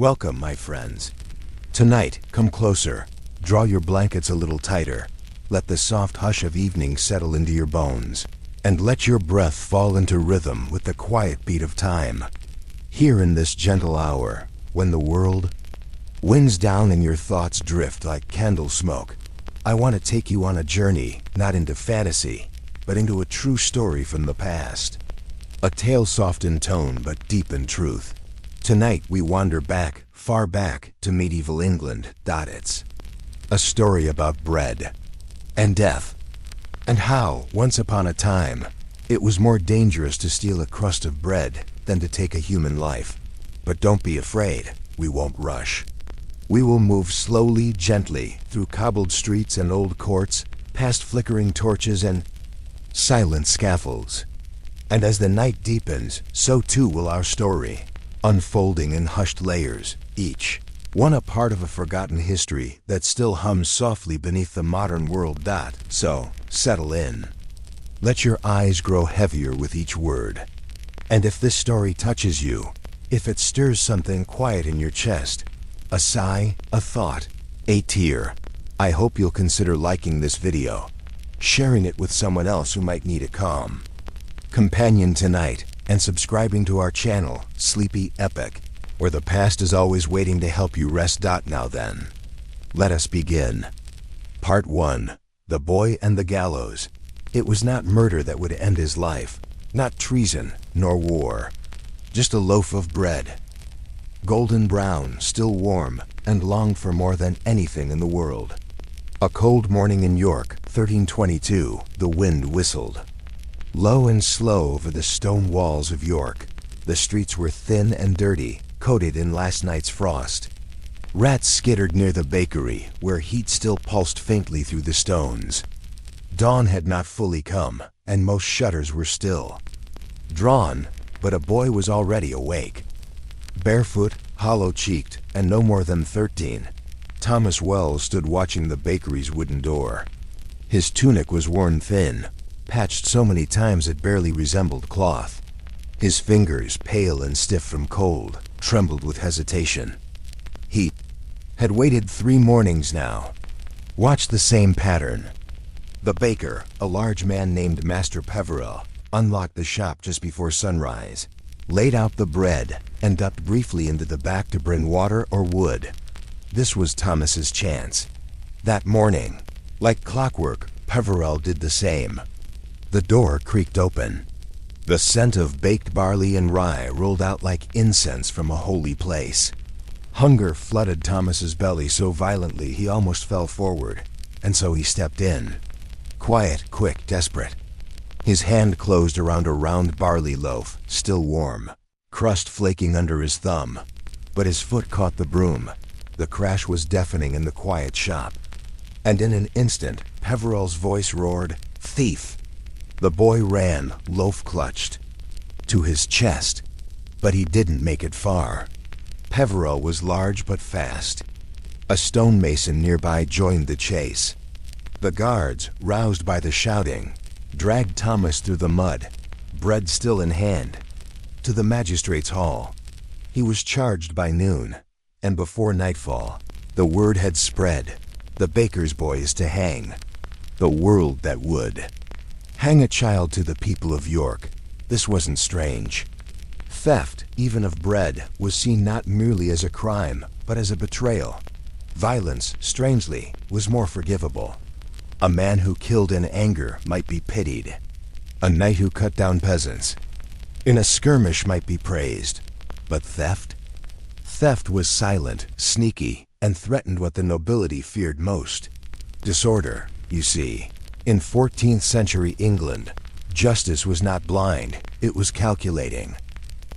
Welcome, my friends. Tonight, come closer. Draw your blankets a little tighter. Let the soft hush of evening settle into your bones. And let your breath fall into rhythm with the quiet beat of time. Here in this gentle hour, when the world winds down and your thoughts drift like candle smoke, I want to take you on a journey, not into fantasy, but into a true story from the past. A tale soft in tone but deep in truth. Tonight we wander back, far back, to medieval England. It's a story about bread and death, and how, once upon a time, it was more dangerous to steal a crust of bread than to take a human life. But don't be afraid, we won't rush. We will move slowly, gently, through cobbled streets and old courts, past flickering torches and silent scaffolds. And as the night deepens, so too will our story, unfolding in hushed layers, each one a part of a forgotten history that still hums softly beneath the modern world. So, settle in. Let your eyes grow heavier with each word. And if this story touches you, if it stirs something quiet in your chest, a sigh, a thought, a tear, I hope you'll consider liking this video, sharing it with someone else who might need a calm companion tonight, and subscribing to our channel, Sleepy Epic, where the past is always waiting to help you rest. Now then, let us begin. Part 1. The Boy and the Gallows. It was not murder that would end his life, not treason, nor war. Just a loaf of bread. Golden brown, still warm, and longed for more than anything in the world. A cold morning in York, 1322, the wind whistled low and slow over the stone walls of York. The streets were thin and dirty, coated in last night's frost. Rats skittered near the bakery, where heat still pulsed faintly through the stones. Dawn had not fully come, and most shutters were still drawn, but a boy was already awake. Barefoot, hollow-cheeked, and no more than 13, Thomas Wells stood watching the bakery's wooden door. His tunic was worn thin, patched so many times it barely resembled cloth. His fingers, pale and stiff from cold, trembled with hesitation. He had waited 3 mornings now. Watched the same pattern. The baker, a large man named Master Peveril, unlocked the shop just before sunrise, laid out the bread, and ducked briefly into the back to bring water or wood. This was Thomas's chance. That morning, like clockwork, Peveril did the same. The door creaked open. The scent of baked barley and rye rolled out like incense from a holy place. Hunger flooded Thomas's belly so violently he almost fell forward, and so he stepped in. Quiet, quick, desperate. His hand closed around a round barley loaf, still warm, crust flaking under his thumb. But his foot caught the broom. The crash was deafening in the quiet shop. And in an instant, Peveril's voice roared, "Thief!" The boy ran, loaf clutched, to his chest, but he didn't make it far. Peveril was large but fast. A stonemason nearby joined the chase. The guards, roused by the shouting, dragged Thomas through the mud, bread still in hand, to the magistrate's hall. He was charged by noon, and before nightfall, the word had spread: the baker's boy is to hang. The world that would hang a child to the people of York. This wasn't strange. Theft, even of bread, was seen not merely as a crime, but as a betrayal. Violence, strangely, was more forgivable. A man who killed in anger might be pitied. A knight who cut down peasants in a skirmish might be praised. But theft? Theft was silent, sneaky, and threatened what the nobility feared most: disorder. You see, in 14th century England, justice was not blind, it was calculating.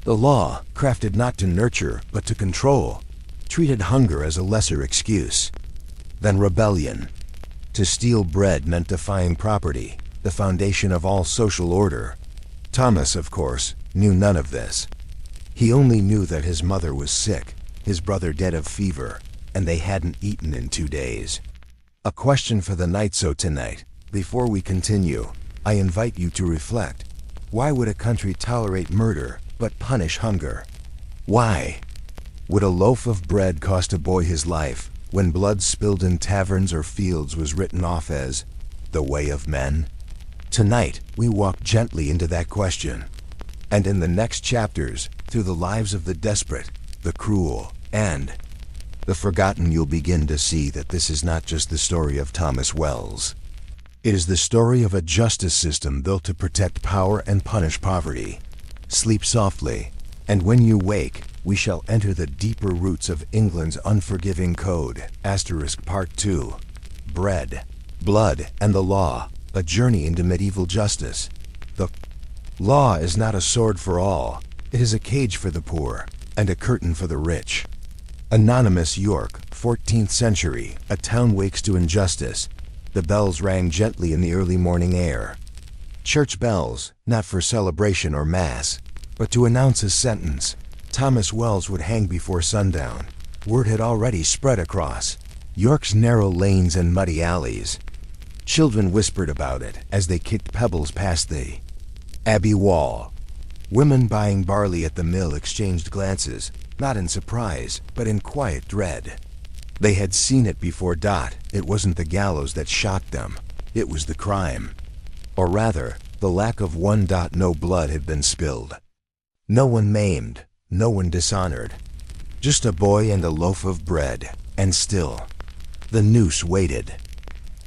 The law, crafted not to nurture but to control, treated hunger as a lesser excuse than rebellion. To steal bread meant defying property, the foundation of all social order. Thomas, of course, knew none of this. He only knew that his mother was sick, his brother dead of fever, and they hadn't eaten in 2 days. A question for the night. So tonight, before we continue, I invite you to reflect. Why would a country tolerate murder but punish hunger? Why? Would a loaf of bread cost a boy his life when blood spilled in taverns or fields was written off as the way of men? Tonight, we walk gently into that question. And in the next chapters, through the lives of the desperate, the cruel, and the forgotten, you'll begin to see that this is not just the story of Thomas Wells. It is the story of a justice system built to protect power and punish poverty. Sleep softly, and when you wake, we shall enter the deeper roots of England's unforgiving code. Part 2. Bread, Blood, and the Law, a journey into medieval justice. The law is not a sword for all. It is a cage for the poor, and a curtain for the rich. Anonymous York, 14th century, a town wakes to injustice. The bells rang gently in the early morning air. Church bells, not for celebration or mass, but to announce a sentence. Thomas Wells would hang before sundown. Word had already spread across York's narrow lanes and muddy alleys. Children whispered about it as they kicked pebbles past the Abbey wall. Women buying barley at the mill exchanged glances, not in surprise, but in quiet dread. They had seen it before. It wasn't the gallows that shocked them. It was the crime. Or rather, the lack of one. No blood had been spilled. No one maimed. No one dishonored. Just a boy and a loaf of bread. And still, the noose waited.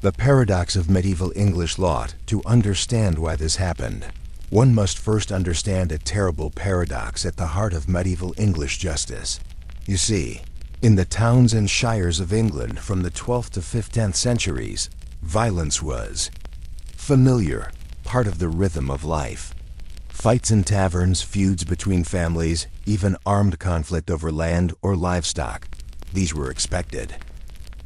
The paradox of medieval English law. To understand why this happened, one must first understand a terrible paradox at the heart of medieval English justice. You see, in the towns and shires of England from the 12th to 15th centuries, violence was familiar, part of the rhythm of life. Fights in taverns, feuds between families, even armed conflict over land or livestock. These were expected.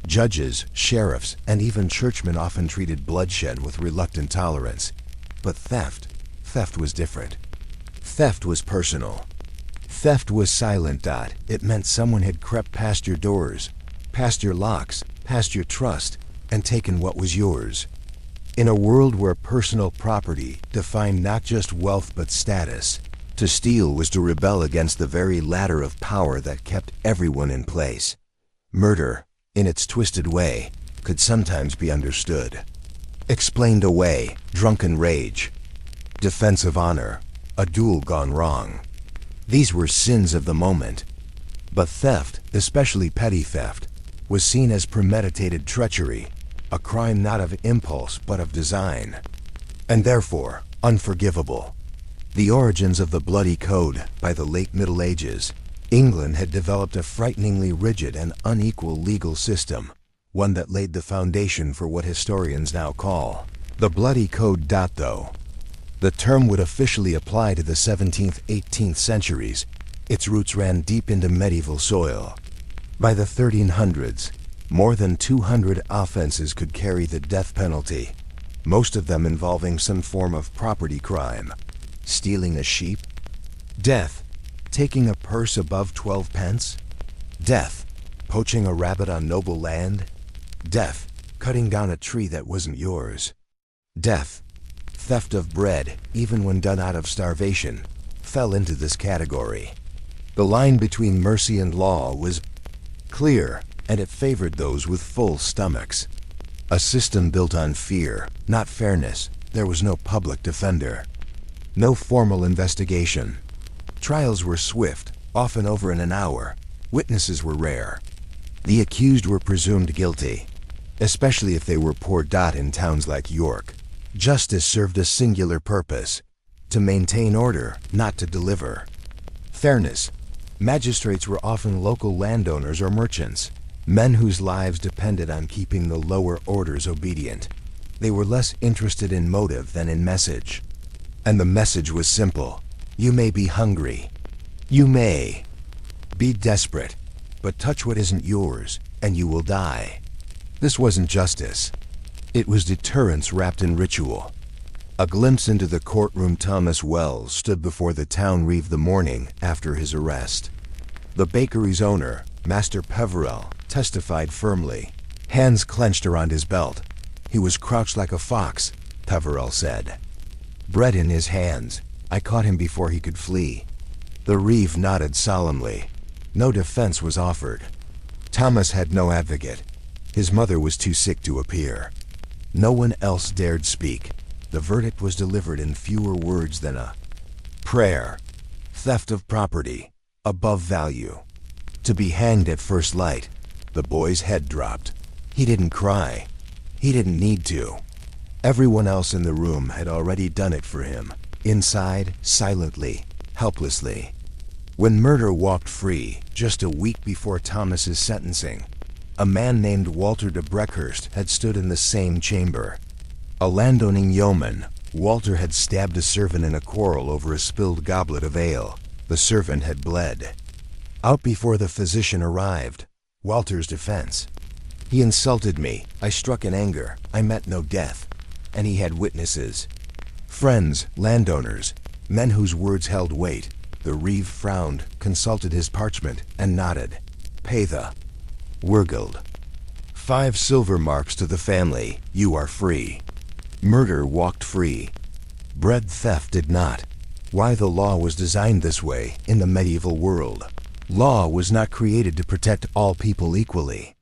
Judges, sheriffs, and even churchmen often treated bloodshed with reluctant tolerance. But theft was different. Theft was personal. Theft was silent. It meant someone had crept past your doors, past your locks, past your trust, and taken what was yours. In a world where personal property defined not just wealth but status, to steal was to rebel against the very ladder of power that kept everyone in place. Murder, in its twisted way, could sometimes be understood. Explained away, drunken rage. Defense of honor, a duel gone wrong. These were sins of the moment. But theft, especially petty theft, was seen as premeditated treachery, a crime not of impulse but of design, and therefore unforgivable. The origins of the Bloody Code. By the late Middle Ages, England had developed a frighteningly rigid and unequal legal system, one that laid the foundation for what historians now call the Bloody Code. Though the term would officially apply to the 17th, 18th centuries, its roots ran deep into medieval soil. By the 1300s, more than 200 offenses could carry the death penalty, most of them involving some form of property crime. Stealing a sheep? Death. Taking a purse above 12 pence? Death. Poaching a rabbit on noble land? Death. Cutting down a tree that wasn't yours? Death. Theft of bread, even when done out of starvation, fell into this category. The line between mercy and law was clear, and it favored those with full stomachs. A system built on fear, not fairness. There was no public defender. No formal investigation. Trials were swift, often over in an hour. Witnesses were rare. The accused were presumed guilty, especially if they were poor. In towns like York, justice served a singular purpose: to maintain order, not to deliver. Fairness. Magistrates were often local landowners or merchants, men whose lives depended on keeping the lower orders obedient. They were less interested in motive than in message. And the message was simple: you may be hungry. You may be desperate, but touch what isn't yours, and you will die. This wasn't justice. It was deterrence wrapped in ritual. A glimpse into the courtroom. Thomas Wells stood before the town reeve the morning after his arrest. The bakery's owner, Master Peverell, testified firmly, hands clenched around his belt. He was crouched like a fox, Peverell said. Bread in his hands. I caught him before he could flee. The reeve nodded solemnly. No defense was offered. Thomas had no advocate. His mother was too sick to appear. No one else dared speak. The verdict was delivered in fewer words than a prayer. Theft of property, above value. To be hanged at first light. The boy's head dropped. He didn't cry. He didn't need to. Everyone else in the room had already done it for him. Inside, silently, helplessly. When murder walked free, just a week before Thomas's sentencing, a man named Walter de Breckhurst had stood in the same chamber. A landowning yeoman, Walter had stabbed a servant in a quarrel over a spilled goblet of ale. The servant had bled. Out before the physician arrived. Walter's defense. He insulted me. I struck in anger. I meant no death. And he had witnesses. Friends, landowners, men whose words held weight. The reeve frowned, consulted his parchment, and nodded. Pay the Wergeld. 5 silver marks to the family. You are free. Murder walked free. Bread theft did not. Why the law was designed this way in the medieval world. Law was not created to protect all people equally.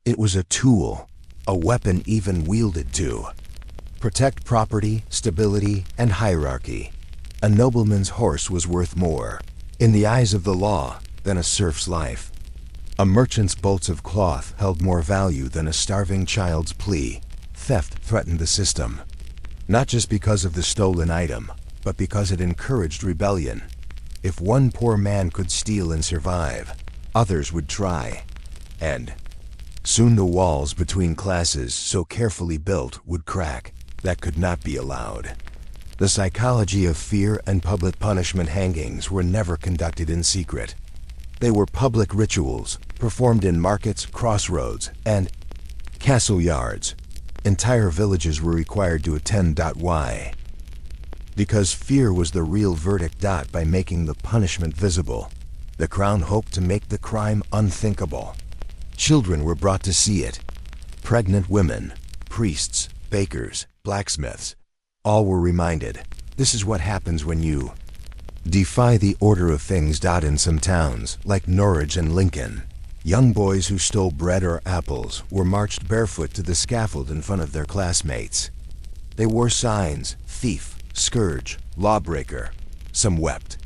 It was a tool, a weapon even wielded to protect property, stability, and hierarchy. A nobleman's horse was worth more, in the eyes of the law, than a serf's life. A merchant's bolts of cloth held more value than a starving child's plea. Theft threatened the system, not just because of the stolen item, but because it encouraged rebellion. If one poor man could steal and survive, others would try. And soon the walls between classes so carefully built would crack. That could not be allowed. The psychology of fear and public punishment hangings were never conducted in secret. They were public rituals, performed in markets, crossroads, and castle yards. Entire villages were required to attend. Why? Because fear was the real verdict. By making the punishment visible, the crown hoped to make the crime unthinkable. Children were brought to see it. Pregnant women, priests, bakers, blacksmiths, all were reminded, this is what happens when you defy the order of things. In some towns, like Norwich and Lincoln, young boys who stole bread or apples were marched barefoot to the scaffold in front of their classmates. They wore signs, thief, scourge, lawbreaker. Some wept,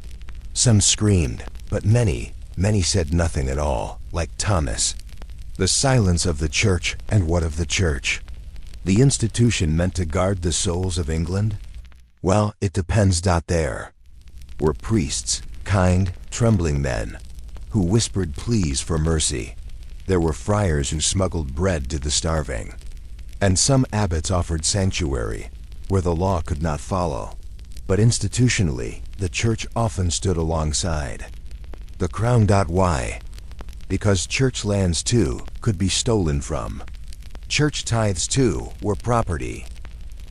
some screamed, but many said nothing at all, like Thomas. The silence of the church, and what of the church? The institution meant to guard the souls of England? Well, it depends. There were priests, kind, trembling men, who whispered pleas for mercy. There were friars who smuggled bread to the starving. And some abbots offered sanctuary, where the law could not follow. But institutionally, the church often stood alongside the crown. Why? Because church lands too could be stolen from. Church tithes too were property.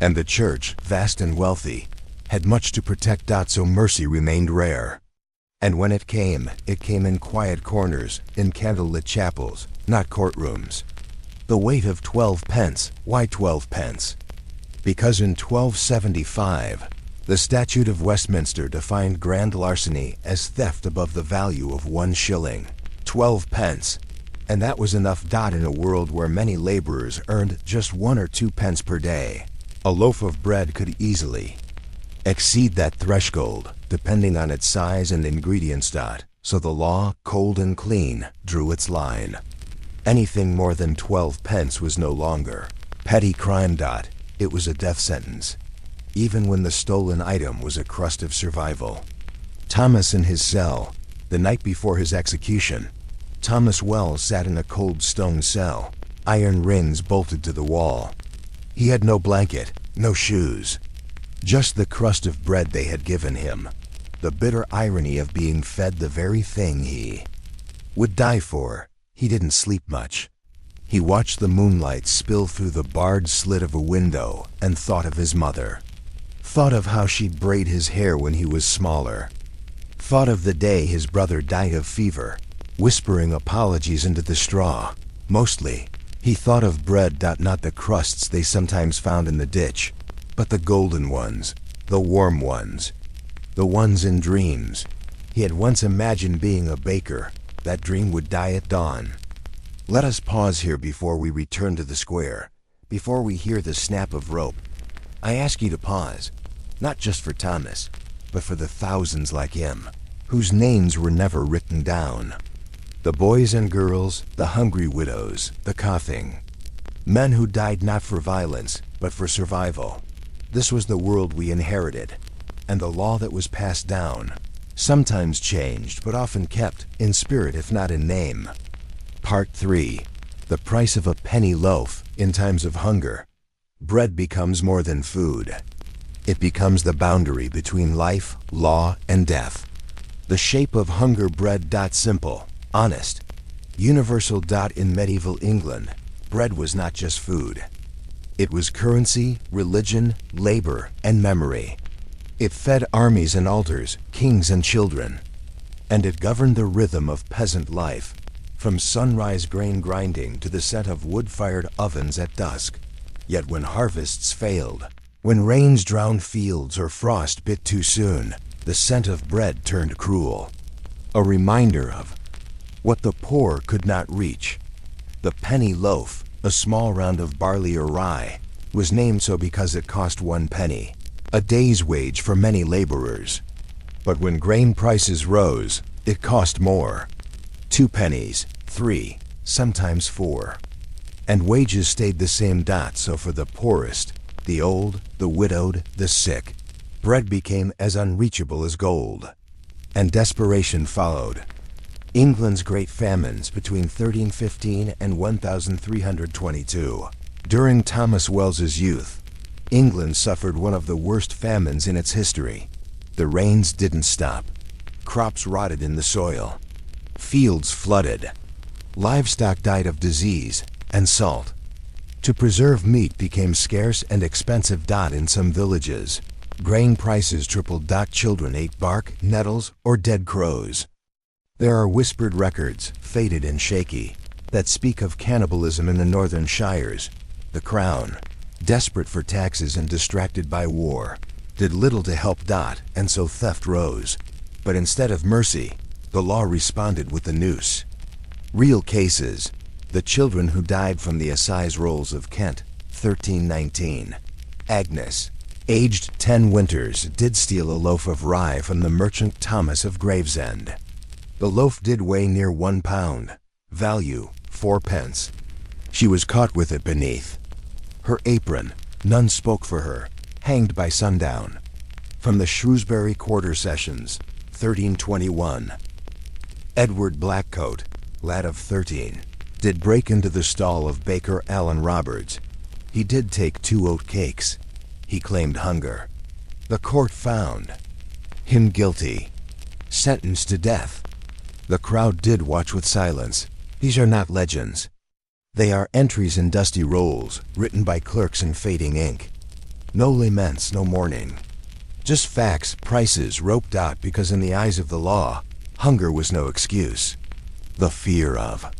And the church, vast and wealthy, had much to protect. So mercy remained rare. And when it came in quiet corners, in candlelit chapels, not courtrooms. The weight of 12 pence. Why 12 pence? Because in 1275, the Statute of Westminster defined grand larceny as theft above the value of 1 shilling. 12 pence. And that was enough. In a world where many laborers earned just 1 or 2 pence per day, a loaf of bread could easily exceed that threshold, depending on its size and ingredients. So the law, cold and clean, drew its line. Anything more than 12 pence was no longer petty crime. It was a death sentence, even when the stolen item was a crust of survival. Thomas in his cell, the night before his execution. Thomas Wells sat in a cold stone cell, iron rings bolted to the wall. He had no blanket, no shoes, just the crust of bread they had given him. The bitter irony of being fed the very thing he would die for. He didn't sleep much. He watched the moonlight spill through the barred slit of a window and thought of his mother. Thought of how she'd braid his hair when he was smaller. Thought of the day his brother died of fever, whispering apologies into the straw. Mostly, he thought of bread. Not the crusts they sometimes found in the ditch, but the golden ones, the warm ones, the ones in dreams. He had once imagined being a baker, that dream would die at dawn. Let us pause here before we return to the square, before we hear the snap of rope. I ask you to pause, not just for Thomas, but for the thousands like him, whose names were never written down. The boys and girls, the hungry widows, the coughing. Men who died not for violence, but for survival. This was the world we inherited, and the law that was passed down, sometimes changed, but often kept, in spirit if not in name. Part 3. The price of a penny loaf in times of hunger. Bread becomes more than food. It becomes the boundary between life, law, and death. The shape of hunger bread. Simple, honest, universal. In medieval England, bread was not just food. It was currency, religion, labor, and memory. It fed armies and altars, kings and children. And it governed the rhythm of peasant life, from sunrise grain grinding to the scent of wood-fired ovens at dusk. Yet when harvests failed, when rains drowned fields or frost bit too soon, the scent of bread turned cruel. A reminder of what the poor could not reach. The penny loaf, a small round of barley or rye, was named so because it cost 1 penny, a day's wage for many laborers. But when grain prices rose, it cost more. 2 pennies, 3, sometimes 4. And wages stayed the same. So for the poorest, the old, the widowed, the sick, bread became as unreachable as gold. And desperation followed. England's great famines between 1315 and 1322. During Thomas Wells's youth, England suffered one of the worst famines in its history. The rains didn't stop. Crops rotted in the soil. Fields flooded. Livestock died of disease and salt. To preserve meat became scarce and expensive. In some villages, grain prices tripled. Children ate bark, nettles, or dead crows. There are whispered records, faded and shaky, that speak of cannibalism in the northern shires. The crown, desperate for taxes and distracted by war, did little to help. And so theft rose. But instead of mercy, the law responded with the noose. Real cases. The children who died from the assize rolls of Kent, 1319. Agnes, aged 10 winters, did steal a loaf of rye from the merchant Thomas of Gravesend. The loaf did weigh near 1 pound, value 4 pence. She was caught with it beneath her apron. None spoke for her, hanged by sundown. From the Shrewsbury Quarter Sessions, 1321. Edward Blackcoat, lad of 13, did break into the stall of Baker Allen Roberts. He did take 2 oat cakes. He claimed hunger. The court found him guilty, sentenced to death. The crowd did watch with silence. These are not legends. They are entries in dusty rolls, written by clerks in fading ink. No laments, no mourning. Just facts, prices, roped out because in the eyes of the law, hunger was no excuse. The fear of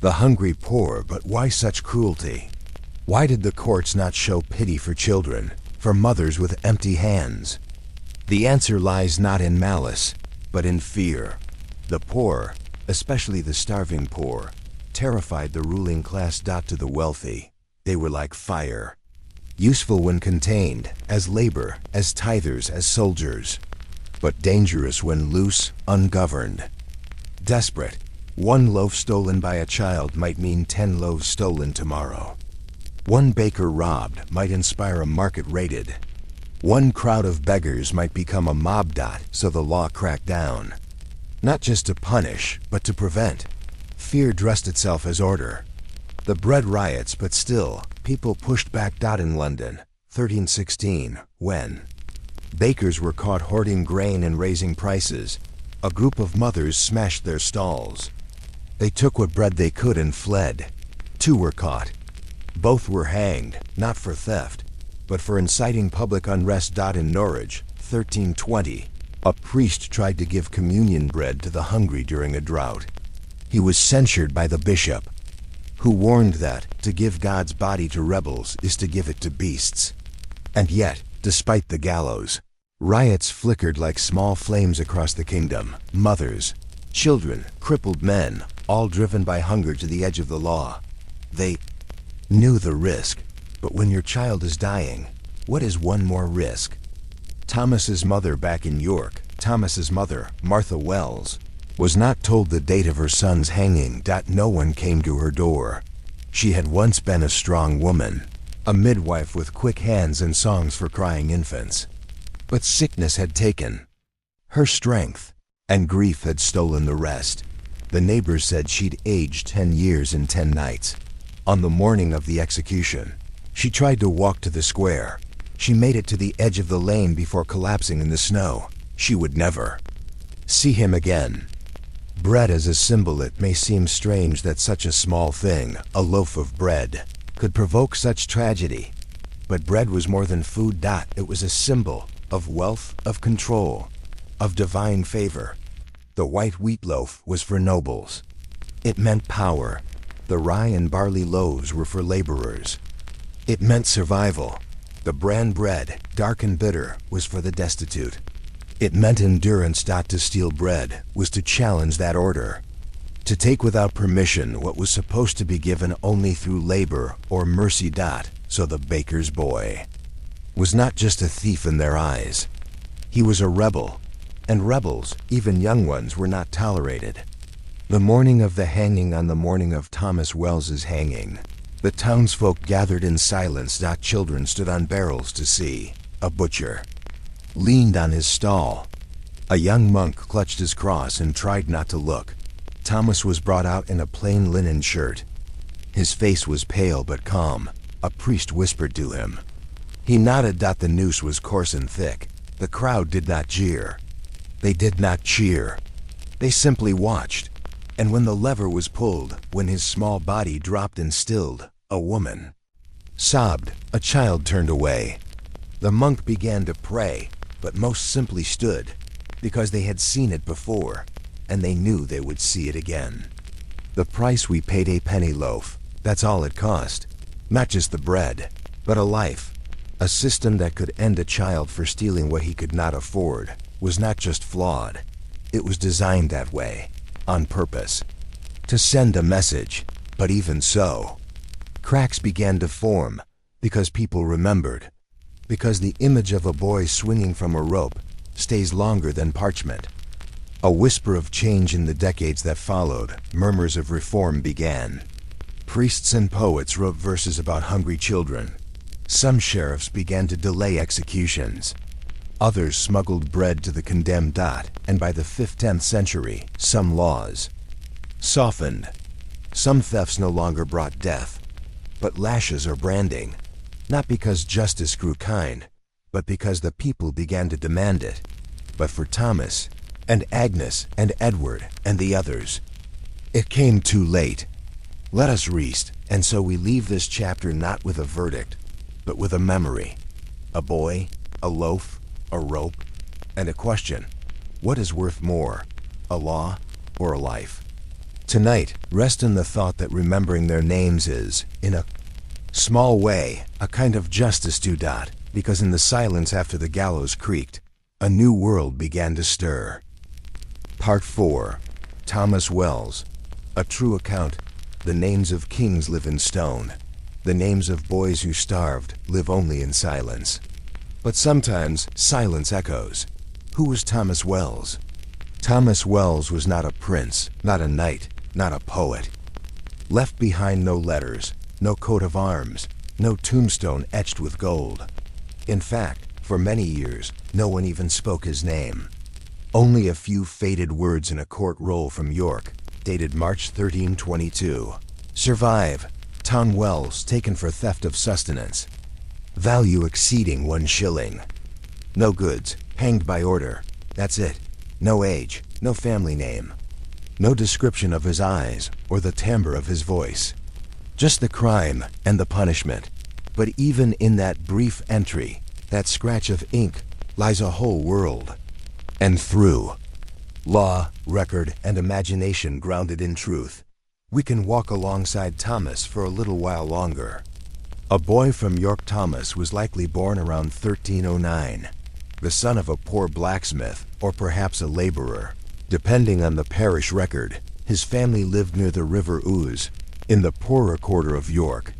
the hungry poor. But why such cruelty? Why did the courts not show pity for children, for mothers with empty hands? The answer lies not in malice, but in fear. The poor, especially the starving poor, terrified the ruling class. To the wealthy, they were like fire, useful when contained, as labor, as tithers, as soldiers, but dangerous when loose, ungoverned. Desperate, 1 loaf stolen by a child might mean 10 loaves stolen tomorrow. 1 baker robbed might inspire a market raided. 1 crowd of beggars might become a mob. So the law cracked down. Not just to punish, but to prevent. Fear dressed itself as order. The bread riots, but still, people pushed back. In London, 1316, when bakers were caught hoarding grain and raising prices, a group of mothers smashed their stalls. They took what bread they could and fled. 2 were caught. Both were hanged, not for theft, but for inciting public unrest. In Norwich, 1320, a priest tried to give communion bread to the hungry during a drought. He was censured by the bishop, who warned that to give God's body to rebels is to give it to beasts. And yet, despite the gallows, riots flickered like small flames across the kingdom. Mothers, Children, crippled men, all driven by hunger to the edge of the law. They knew the risk, but when your child is dying, what is one more risk? Thomas's mother back in York, Thomas's mother, Martha Wells, was not told the date of her son's hanging. No one came to her door. She had once been a strong woman, a midwife with quick hands and songs for crying infants. But sickness had taken her strength, and grief had stolen the rest. The neighbors said she'd aged 10 years and 10 nights. On the morning of the execution, she tried to walk to the square. She made it to the edge of the lane before collapsing in the snow. She would never see him again. Bread as a symbol. It may seem strange that such a small thing, a loaf of bread, could provoke such tragedy. But bread was more than food. It was a symbol of wealth, of control, of divine favor. The white wheat loaf was for nobles. It meant power. The rye and barley loaves were for laborers. It meant survival. The bran bread, dark and bitter, was for the destitute. It meant endurance. To steal bread was to challenge that order. To take without permission what was supposed to be given only through labor or mercy. So the baker's boy was not just a thief in their eyes. He was a rebel, and rebels, even young ones, were not tolerated. The morning of the hanging, on the morning of Thomas Wells's hanging, the townsfolk gathered in silence. Children stood on barrels to see. A butcher leaned on his stall. A young monk clutched his cross and tried not to look. Thomas was brought out in a plain linen shirt. His face was pale but calm. A priest whispered to him. He nodded. The noose was coarse and thick. The crowd did not jeer. They did not cheer. They simply watched. And when the lever was pulled, when his small body dropped and stilled, a woman sobbed. A child turned away. The monk began to pray, but most simply stood, because they had seen it before, and they knew they would see it again. The price we paid, a penny loaf. That's all it cost. Not just the bread, but a life. A system that could end a child for stealing what he could not afford was not just flawed. It was designed that way, on purpose, to send a message. But even so, cracks began to form, because people remembered. Because the image of a boy swinging from a rope stays longer than parchment. A whisper of change in the decades that followed. Murmurs of reform began. Priests and poets wrote verses about hungry children. Some sheriffs began to delay executions. Others smuggled bread to the condemned. And by the 15th century, some laws softened. Some thefts no longer brought death, but lashes or branding. Not because justice grew kind, but because the people began to demand it. But for Thomas, and Agnes, and Edward, and the others, it came too late. Let us rest, and so we leave this chapter not with a verdict, but with a memory. A boy, a loaf, a rope, and a question. What is worth more, a law or a life? Tonight, rest in the thought that remembering their names is, in a small way, a kind of justice to. Because in the silence after the gallows creaked, a new world began to stir. Part 4. Thomas Wells. A true account. The names of kings live in stone. The names of boys who starved live only in silence. But sometimes silence echoes. Who was Thomas Wells? Thomas Wells was not a prince, not a knight, not a poet. Left behind no letters, no coat of arms, no tombstone etched with gold. In fact, for many years, no one even spoke his name. Only a few faded words in a court roll from York, dated March 1322. Survive. Tom Wells taken for theft of sustenance. Value exceeding 1 shilling. No goods, hanged by order. That's it. No age, no family name. No description of his eyes or the timbre of his voice. Just the crime and the punishment. But even in that brief entry, that scratch of ink, lies a whole world. And through law, record, and imagination grounded in truth, we can walk alongside Thomas for a little while longer. A boy from York. Thomas was likely born around 1309, the son of a poor blacksmith or perhaps a laborer. Depending on the parish record, his family lived near the River Ouse, in the poorer quarter of York,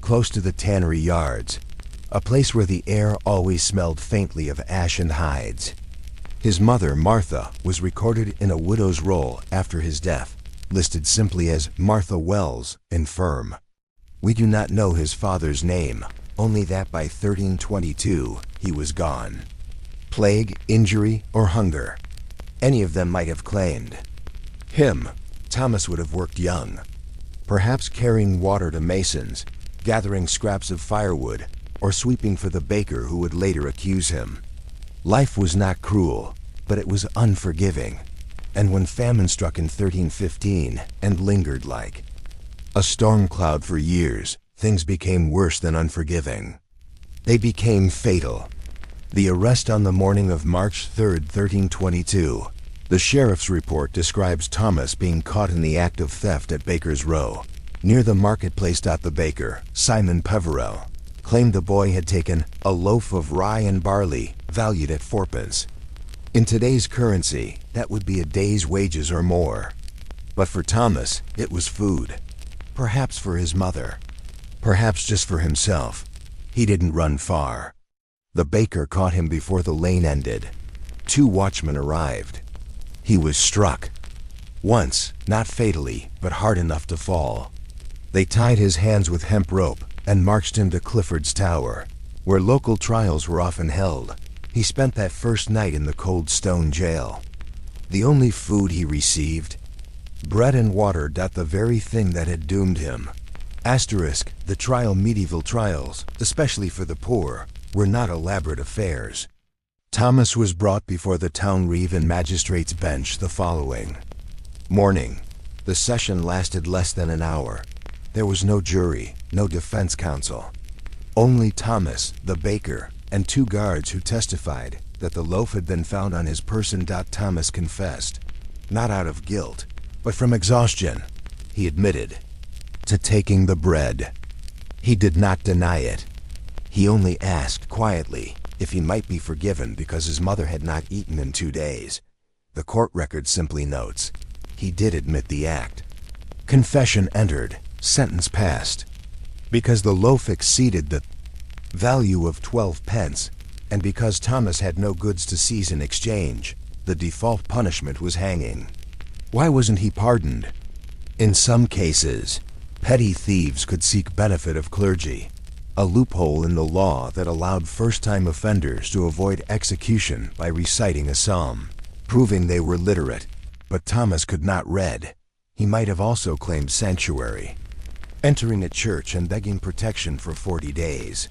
close to the tannery yards, a place where the air always smelled faintly of ash and hides. His mother, Martha, was recorded in a widow's roll after his death, listed simply as Martha Wells, infirm. We do not know his father's name, only that by 1322 he was gone. Plague, injury, or hunger, any of them might have claimed him. Thomas would have worked young, perhaps carrying water to masons, gathering scraps of firewood, or sweeping for the baker who would later accuse him. Life was not cruel, but it was unforgiving, and when famine struck in 1315 and lingered like a storm cloud for years, things became worse than unforgiving. They became fatal. The arrest on the morning of March 3, 1322. The sheriff's report describes Thomas being caught in the act of theft at Baker's Row, near the marketplace. The baker, Simon Peverell, claimed the boy had taken a loaf of rye and barley, valued at 4d. In today's currency, that would be a day's wages or more. But for Thomas, it was food. Perhaps for his mother. Perhaps just for himself. He didn't run far. The baker caught him before the lane ended. 2 watchmen arrived. He was struck. Once, not fatally, but hard enough to fall. They tied his hands with hemp rope and marched him to Clifford's Tower, where local trials were often held. He spent that first night in the cold stone jail. The only food he received? Bread and water. The very thing that had doomed him. The medieval trials, especially for the poor, were not elaborate affairs. Thomas was brought before the town reeve and magistrate's bench the following morning. The session lasted less than an hour. There was no jury, no defense counsel. Only Thomas, the baker, and 2 guards who testified that the loaf had been found on his person. Thomas confessed, not out of guilt, but from exhaustion. He admitted to taking the bread. He did not deny it. He only asked quietly if he might be forgiven because his mother had not eaten in 2 days. The court record simply notes, he did admit the act. Confession entered, sentence passed. Because the loaf exceeded the value of 12d, and because Thomas had no goods to seize in exchange, the default punishment was hanging. Why wasn't he pardoned? In some cases, petty thieves could seek benefit of clergy, a loophole in the law that allowed first-time offenders to avoid execution by reciting a psalm, proving they were literate. But Thomas could not read. He might have also claimed sanctuary, entering a church and begging protection for 40 days.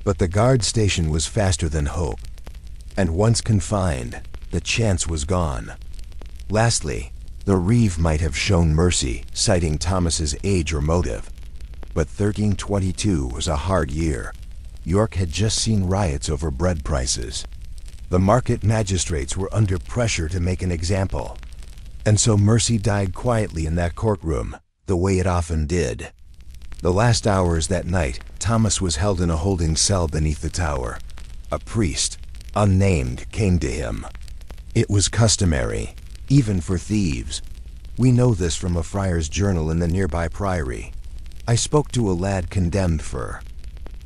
But the guard station was faster than hope, and once confined, the chance was gone. Lastly, the reeve might have shown mercy, citing Thomas's age or motive. But 1322 was a hard year. York had just seen riots over bread prices. The market magistrates were under pressure to make an example. And so mercy died quietly in that courtroom, the way it often did. The last hours that night, Thomas was held in a holding cell beneath the tower. A priest, unnamed, came to him. It was customary, even for thieves. We know this from a friar's journal in the nearby priory. I spoke to a lad condemned for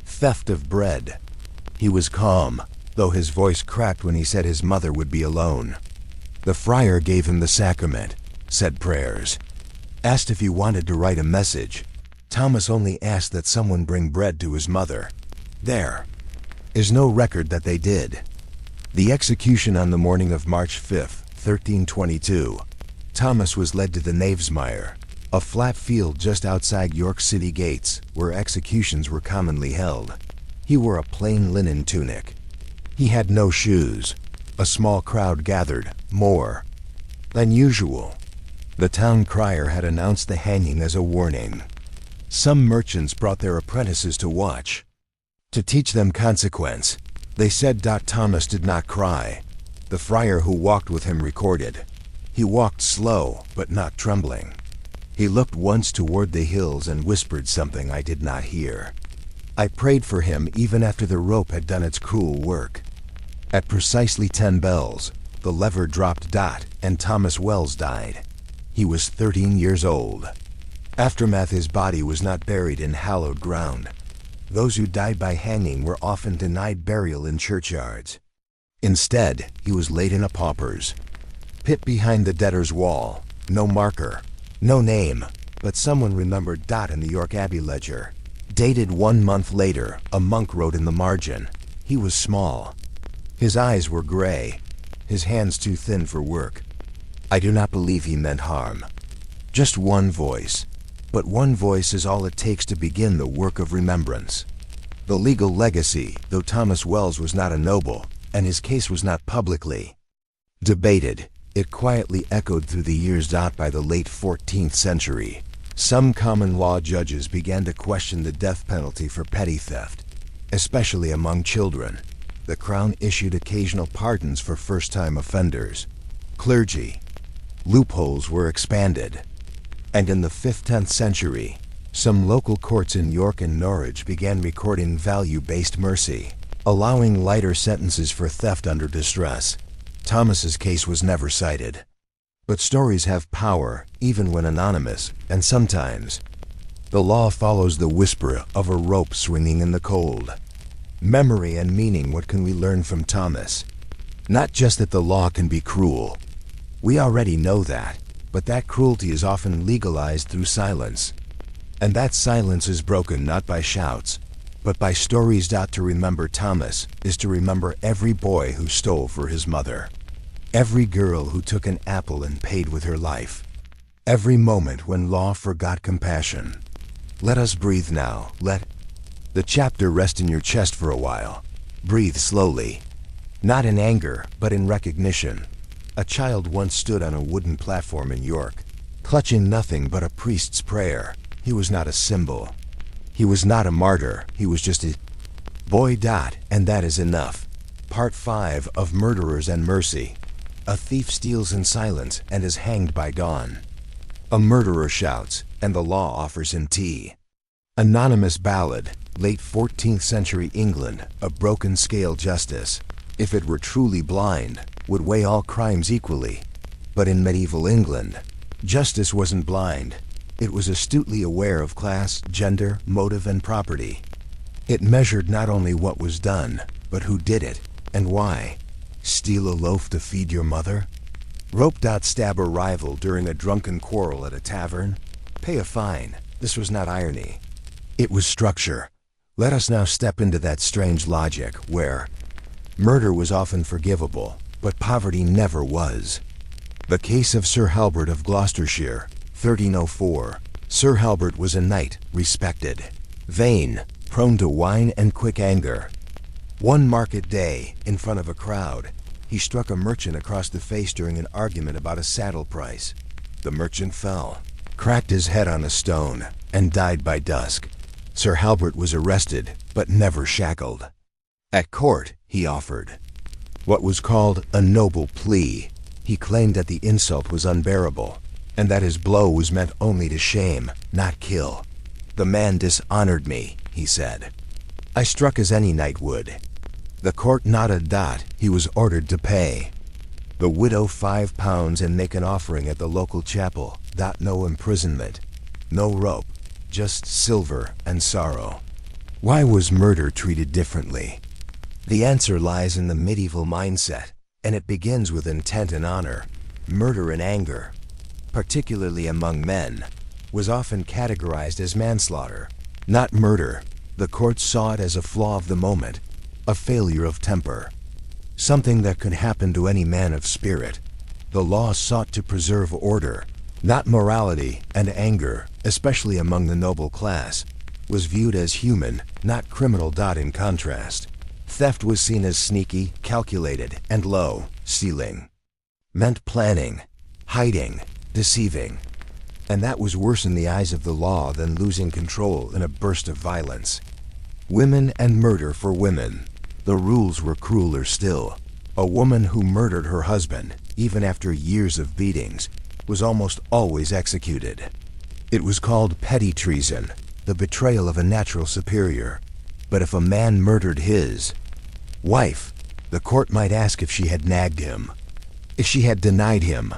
theft of bread. He was calm, though his voice cracked when he said his mother would be alone. The friar gave him the sacrament, said prayers, asked if he wanted to write a message. Thomas only asked that someone bring bread to his mother. There is no record that they did. The execution on the morning of March 5, 1322. Thomas was led to the Knavesmire, a flat field just outside York City gates, where executions were commonly held. He wore a plain linen tunic. He had no shoes. A small crowd gathered, more than usual. The town crier had announced the hanging as a warning. Some merchants brought their apprentices to watch, to teach them consequence. They said Thomas did not cry. The friar who walked with him recorded. He walked slow, but not trembling. He looked once toward the hills and whispered something I did not hear. I prayed for him even after the rope had done its cruel work. At precisely 10 bells, the lever dropped. And Thomas Wells died. He was 13 years old. Aftermath: his body was not buried in hallowed ground. Those who died by hanging were often denied burial in churchyards. Instead, he was laid in a pauper's pit behind the debtor's wall. No marker, no name, but someone remembered. In the York Abbey ledger, dated 1 month later, a monk wrote in the margin, "He was small. His eyes were gray, his hands too thin for work." I do not believe he meant harm. Just one voice. But one voice is all it takes to begin the work of remembrance. The legal legacy: though Thomas Wells was not a noble, and his case was not publicly debated, it quietly echoed through the years. By the late 14th century, some common law judges began to question the death penalty for petty theft, especially among children. The Crown issued occasional pardons for first-time offenders. Clergy loopholes were expanded. And in the 5th-10th century, some local courts in York and Norwich began recording value-based mercy, allowing lighter sentences for theft under distress. Thomas's case was never cited. But stories have power, even when anonymous, and sometimes the law follows the whisper of a rope swinging in the cold. Memory and meaning: what can we learn from Thomas? Not just that the law can be cruel. We already know that. But that cruelty is often legalized through silence. And that silence is broken not by shouts, but by stories. To remember Thomas is to remember every boy who stole for his mother, every girl who took an apple and paid with her life, every moment when law forgot compassion. Let us breathe now. Let the chapter rest in your chest for a while. Breathe slowly, not in anger, but in recognition. A child once stood on a wooden platform in York, clutching nothing but a priest's prayer. He was not a symbol. He was not a martyr. He was just a boy. And that is enough. Part 5 of Murderers and Mercy. A thief steals in silence and is hanged by dawn. A murderer shouts, and the law offers him tea. Anonymous ballad, late 14th century England, a broken scale justice, if it were truly blind, would weigh all crimes equally. But in medieval England, justice wasn't blind. It was astutely aware of class, gender, motive, and property. It measured not only what was done, but who did it, and why. Steal a loaf to feed your mother? Rope. Stab a rival during a drunken quarrel at a tavern? Pay a fine. This was not irony. It was structure. Let us now step into that strange logic where murder was often forgivable, but poverty never was. The case of Sir Halbert of Gloucestershire, 1304. Sir Halbert was a knight, respected, vain, prone to wine and quick anger. One market day, in front of a crowd, he struck a merchant across the face during an argument about a saddle price. The merchant fell, cracked his head on a stone, and died by dusk. Sir Halbert was arrested, but never shackled. At court, he offered what was called a noble plea. He claimed that the insult was unbearable, and that his blow was meant only to shame, not kill. "The man dishonored me," he said. "I struck as any knight would." The court nodded. He was ordered to pay the widow £5 and make an offering at the local chapel. No imprisonment, no rope, just silver and sorrow. Why was murder treated differently? The answer lies in the medieval mindset, and it begins with intent and honor. Murder in anger, particularly among men, was often categorized as manslaughter, not murder. The courts saw it as a flaw of the moment, a failure of temper, something that could happen to any man of spirit. The law sought to preserve order, not morality, and anger, especially among the noble class, was viewed as human, not criminal. In contrast, theft was seen as sneaky, calculated, and low. Stealing meant planning, hiding, deceiving. And that was worse in the eyes of the law than losing control in a burst of violence. Women and murder for women. The rules were crueler still. A woman who murdered her husband, even after years of beatings, was almost always executed. It was called petty treason, the betrayal of a natural superior. But if a man murdered his wife, the court might ask if she had nagged him. If she had denied him,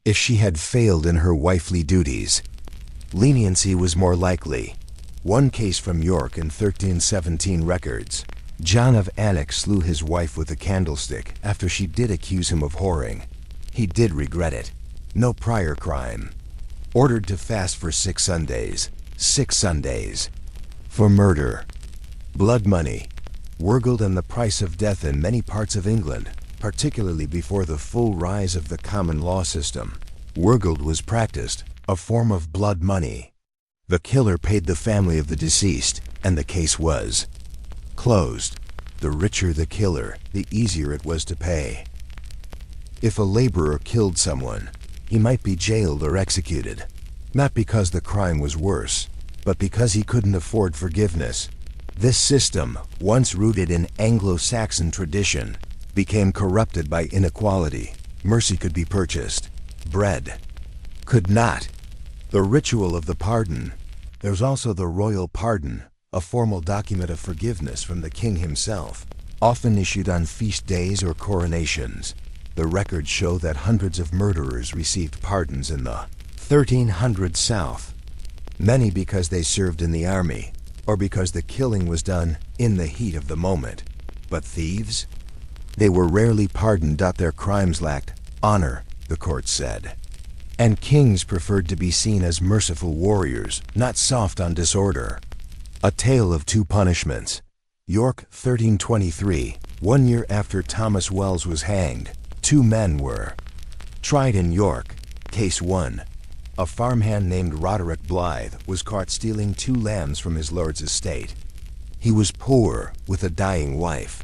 if she had failed in her wifely duties, leniency was more likely. One case from York in 1317 records, John of Annac slew his wife with a candlestick after she did accuse him of whoring. He did regret it. No prior crime. Ordered to fast for 6 Sundays. 6 Sundays. For murder. Blood money. Wurgled and the price of death in many parts of England, particularly before the full rise of the common law system. Wurgled was practiced, a form of blood money. The killer paid the family of the deceased, and the case was closed. The richer the killer, the easier it was to pay. If a laborer killed someone, he might be jailed or executed, not because the crime was worse, but because he couldn't afford forgiveness. This system, once rooted in Anglo-Saxon tradition, became corrupted by inequality. Mercy could be purchased. Bread could not. The ritual of the pardon. There's also the royal pardon, a formal document of forgiveness from the king himself, often issued on feast days or coronations. The records show that hundreds of murderers received pardons in the 1300s South, many because they served in the army, or because the killing was done in the heat of the moment. But thieves? They were rarely pardoned. Their crimes lacked honor, the court said. And kings preferred to be seen as merciful warriors, not soft on disorder. A Tale of Two Punishments. York, 1323. 1 year after Thomas Wells was hanged, 2 men were tried in York. Case 1. A farmhand named Roderick Blythe was caught stealing 2 lambs from his lord's estate. He was poor, with a dying wife.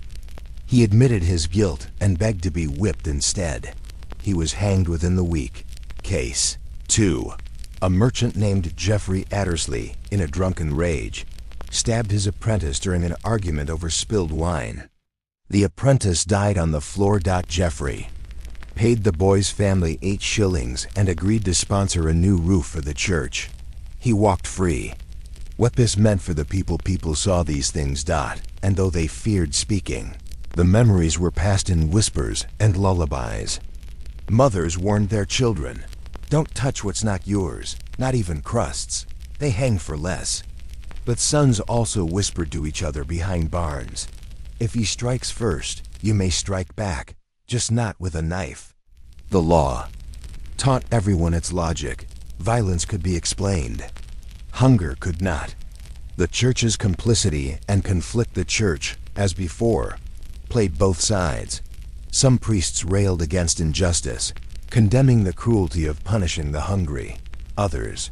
He admitted his guilt and begged to be whipped instead. He was hanged within the week. Case 2. A merchant named Geoffrey Addersley, in a drunken rage, stabbed his apprentice during an argument over spilled wine. The apprentice died on the floor. Geoffrey paid the boy's family 8 shillings and agreed to sponsor a new roof for the church. He walked free. What this meant for the people saw these things. And though they feared speaking, the memories were passed in whispers and lullabies. Mothers warned their children, "Don't touch what's not yours, not even crusts. They hang for less." But sons also whispered to each other behind barns, "If he strikes first, you may strike back, just not with a knife." The law taught everyone its logic. Violence could be explained. Hunger could not. The church's complicity and conflict. The church, as before, played both sides. Some priests railed against injustice, condemning the cruelty of punishing the hungry. Others,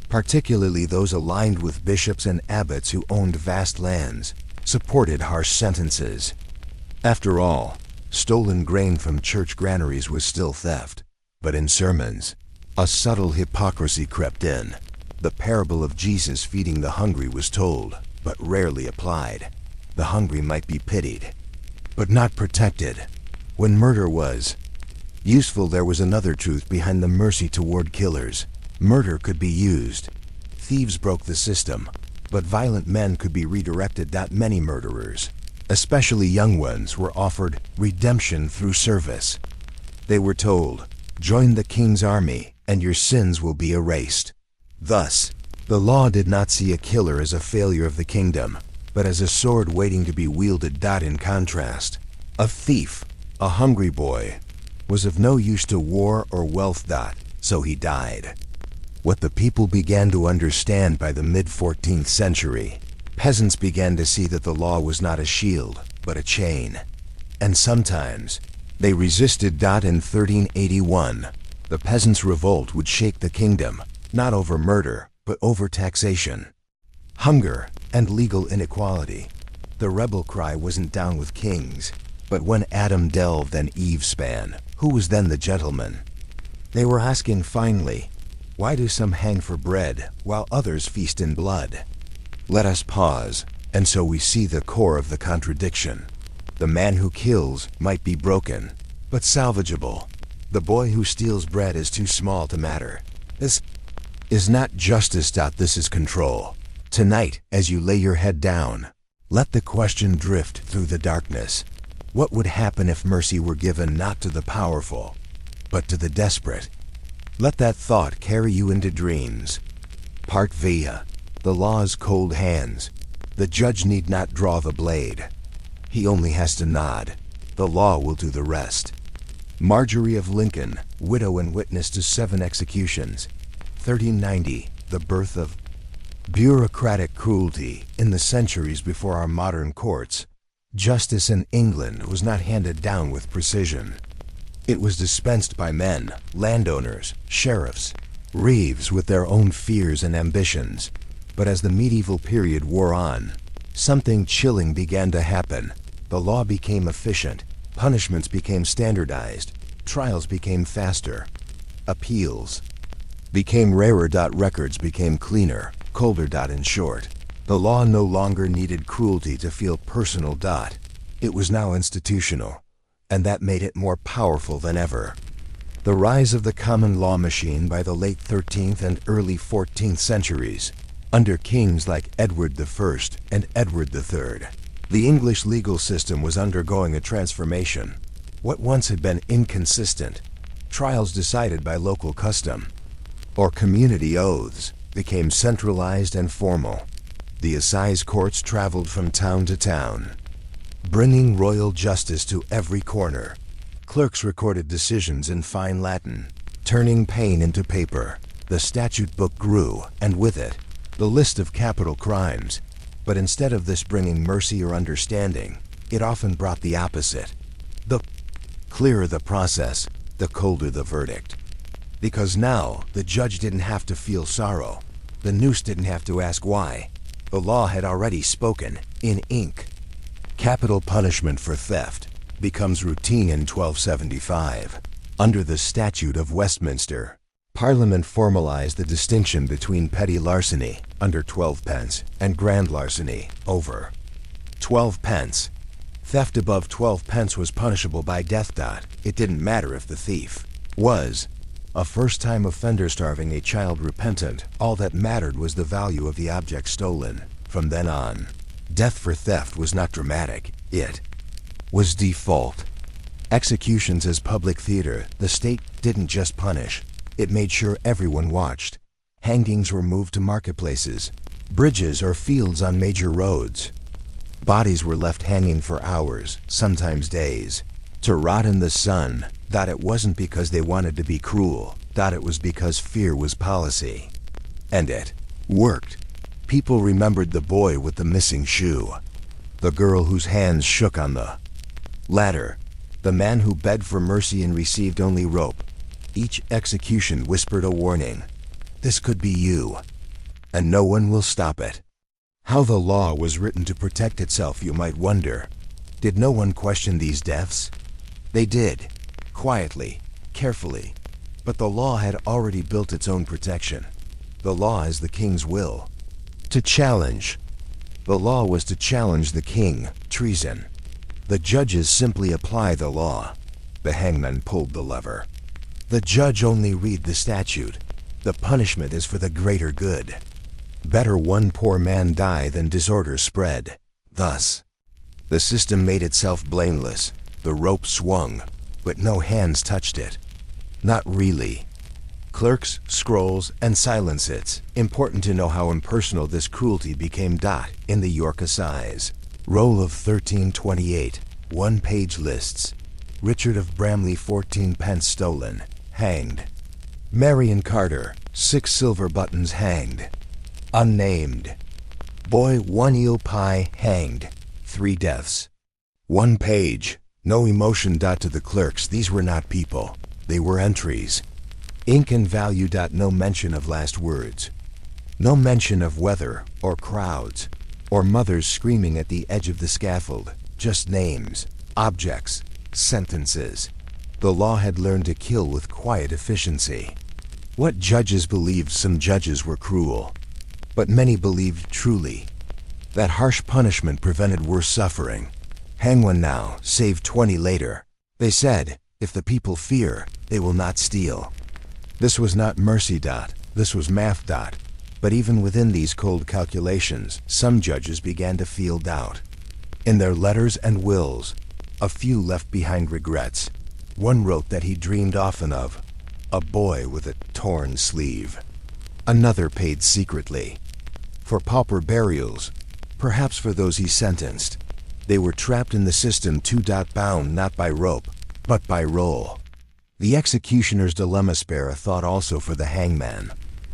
particularly those aligned with bishops and abbots who owned vast lands, supported harsh sentences. After all, stolen grain from church granaries was still theft. But in sermons, a subtle hypocrisy crept in. The parable of Jesus feeding the hungry was told, but rarely applied. The hungry might be pitied, but not protected. When murder was useful, there was another truth behind the mercy toward killers. Murder could be used. Thieves broke the system, but violent men could be redirected. Many murderers, especially young ones, were offered redemption through service. They were told, "Join the king's army, and your sins will be erased." Thus, the law did not see a killer as a failure of the kingdom, but as a sword waiting to be wielded. In contrast, a thief, a hungry boy, was of no use to war or wealth. So he died. What the people began to understand by the mid-14th century, peasants began to see that the law was not a shield, but a chain. And sometimes, they resisted. In 1381, the peasants' revolt would shake the kingdom, not over murder, but over taxation, hunger, and legal inequality. The rebel cry wasn't down with kings, but when Adam delved and Eve span, who was then the gentleman? They were asking finally, why do some hang for bread while others feast in blood? Let us pause, and so we see the core of the contradiction. The man who kills might be broken, but salvageable. The boy who steals bread is too small to matter. This is not justice. This is control. Tonight, as you lay your head down, let the question drift through the darkness. What would happen if mercy were given not to the powerful, but to the desperate? Let that thought carry you into dreams. Part via the law's cold hands. The judge need not draw the blade. He only has to nod. The law will do the rest. Marjorie of Lincoln, widow and witness to 7 executions. 1390, the birth of bureaucratic cruelty in the centuries before our modern courts. Justice in England was not handed down with precision. It was dispensed by men, landowners, sheriffs, reeves with their own fears and ambitions. But as the medieval period wore on, something chilling began to happen. The law became efficient, punishments became standardized, trials became faster, appeals became rarer. Records became cleaner, colder. In short, the law no longer needed cruelty to feel personal. It was now institutional, and that made it more powerful than ever. The rise of the common law machine by the late 13th and early 14th centuries, under kings like Edward I and Edward III. The English legal system was undergoing a transformation. What once had been inconsistent, trials decided by local custom, or community oaths, became centralized and formal. The assize courts traveled from town to town, bringing royal justice to every corner. Clerks recorded decisions in fine Latin, turning pain into paper. The statute book grew, and with it, the list of capital crimes. But instead of this bringing mercy or understanding, it often brought the opposite. The clearer the process, the colder the verdict. Because now, the judge didn't have to feel sorrow. The noose didn't have to ask why. The law had already spoken, in ink. Capital punishment for theft becomes routine in 1275. Under the Statute of Westminster, Parliament formalized the distinction between petty larceny, under 12 pence, and grand larceny, over 12 pence. Theft above 12 pence was punishable by death. It didn't matter if the thief was a first-time offender starving a child repentant. All that mattered was the value of the object stolen. From then on, death for theft was not dramatic. It was default. Executions as public theater. The state didn't just punish. It made sure everyone watched. Hangings were moved to marketplaces, bridges, or fields on major roads. Bodies were left hanging for hours, sometimes days, to rot in the sun. It wasn't because they wanted to be cruel. It was because fear was policy. And it worked. People remembered the boy with the missing shoe, the girl whose hands shook on the ladder, the man who begged for mercy and received only rope. Each execution whispered a warning. This could be you, and no one will stop it. How the law was written to protect itself, you might wonder. Did no one question these deaths? They did, quietly, carefully. But the law had already built its own protection. The law is the king's will. To challenge. The law was to challenge the king, treason. The judges simply apply the law. The hangman pulled the lever. The judge only read the statute. The punishment is for the greater good. Better one poor man die than disorder spread. Thus, the system made itself blameless. The rope swung, but no hands touched it. Not really. Clerks, scrolls, and silence. It's important to know how impersonal this cruelty became. In the York Assize, roll of 1328, one-page lists. Richard of Bramley, 14 pence stolen, hanged. Marion Carter, 6 silver buttons, hanged. Unnamed. Boy, 1 eel pie, hanged. 3 deaths. 1 page. No emotion. To the clerks, these were not people. They were entries. Ink and value. No mention of last words. No mention of weather, or crowds, or mothers screaming at the edge of the scaffold. Just names, objects, sentences. The law had learned to kill with quiet efficiency. What judges believed? Some judges were cruel, but many believed truly that harsh punishment prevented worse suffering. Hang one now, save 20 later. They said, if the people fear, they will not steal. This was not mercy. This was math. But even within these cold calculations, some judges began to feel doubt. In their letters and wills, A few left behind regrets. One wrote that he dreamed often of a boy with a torn sleeve. Another paid secretly for pauper burials, perhaps for those he sentenced. They were trapped in the system bound not by rope, but by roll. The executioner's dilemma spare a thought also for the hangman.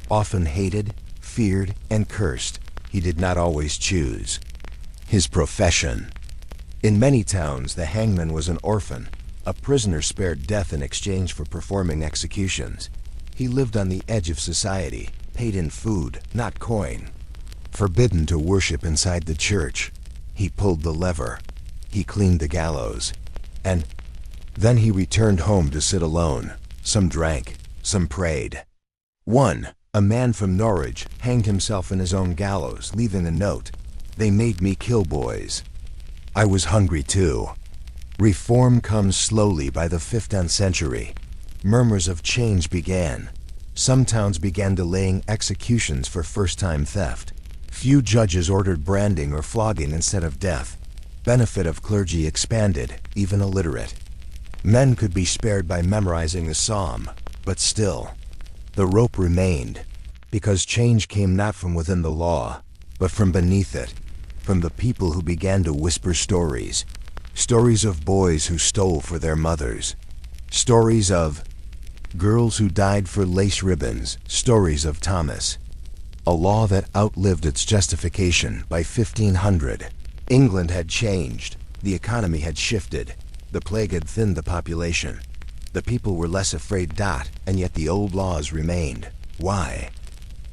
Often hated, feared, and cursed, he did not always choose his profession. In many towns, the hangman was an orphan, a prisoner spared death in exchange for performing executions. He lived on the edge of society, paid in food, not coin. Forbidden to worship inside the church, he pulled the lever. He cleaned the gallows. And then he returned home to sit alone. Some drank, some prayed. One, a man from Norwich, hanged himself in his own gallows, leaving a note. "They made me kill boys. I was hungry too." Reform comes slowly by the 15th century. Murmurs of change began. Some towns began delaying executions for first-time theft. Few judges ordered branding or flogging instead of death. Benefit of clergy expanded, even illiterate. Men could be spared by memorizing the psalm, but still, the rope remained, because change came not from within the law, but from beneath it, from the people who began to whisper stories. Stories of boys who stole for their mothers. Stories of girls who died for lace ribbons. Stories of Thomas. A law that outlived its justification by 1500. England had changed. The economy had shifted. The plague had thinned the population. The people were less afraid, and yet the old laws remained. Why?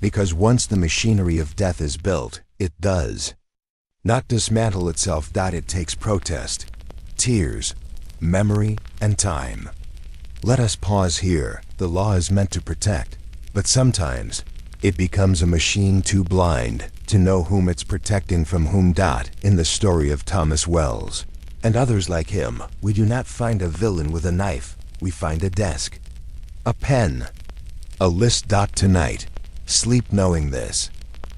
Because once the machinery of death is built, it does not dismantle itself. It takes protest, tears, memory, and time. Let us pause here. The law is meant to protect, but sometimes it becomes a machine too blind to know whom it's protecting from whom. In the story of Thomas Wells and others like him, we do not find a villain with a knife. We find a desk, a pen, a list. Tonight, sleep knowing this,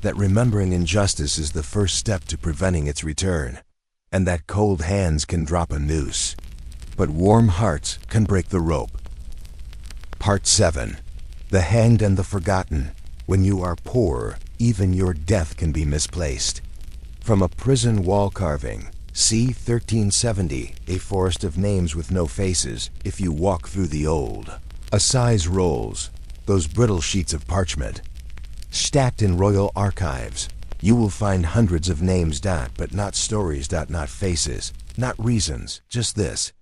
that remembering injustice is the first step to preventing its return, and that cold hands can drop a noose, but warm hearts can break the rope. Part 7. The Hanged and the Forgotten. When you are poor, even your death can be misplaced. From a prison wall carving, c. 1370, a forest of names with no faces, if you walk through the old assize rolls, those brittle sheets of parchment, stacked in royal archives, you will find hundreds of names. But not stories. Not faces, not reasons, just this.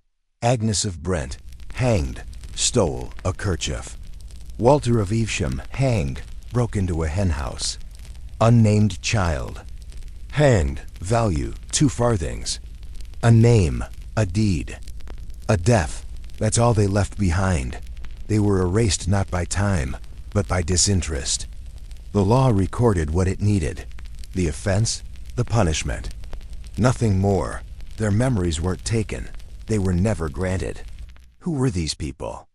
Agnes of Brent, hanged, stole a kerchief. Walter of Evesham, hanged, broke into a henhouse. Unnamed child, hanged, value 2 farthings. A name, a deed, a death, that's all they left behind. They were erased not by time, but by disinterest. The law recorded what it needed, the offense, the punishment. Nothing more. Their memories weren't taken. They were never granted. Who were these people?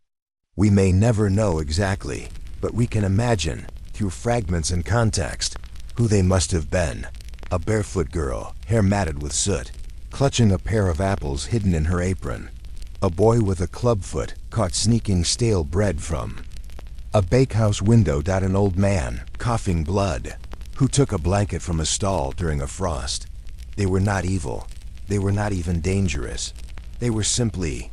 We may never know exactly, but we can imagine, through fragments and context, who they must have been. A barefoot girl, hair matted with soot, clutching a pair of apples hidden in her apron. A boy with a clubfoot, caught sneaking stale bread from a bakehouse window. An old man, coughing blood, who took a blanket from a stall during a frost. They were not evil. They were not even dangerous. They were simply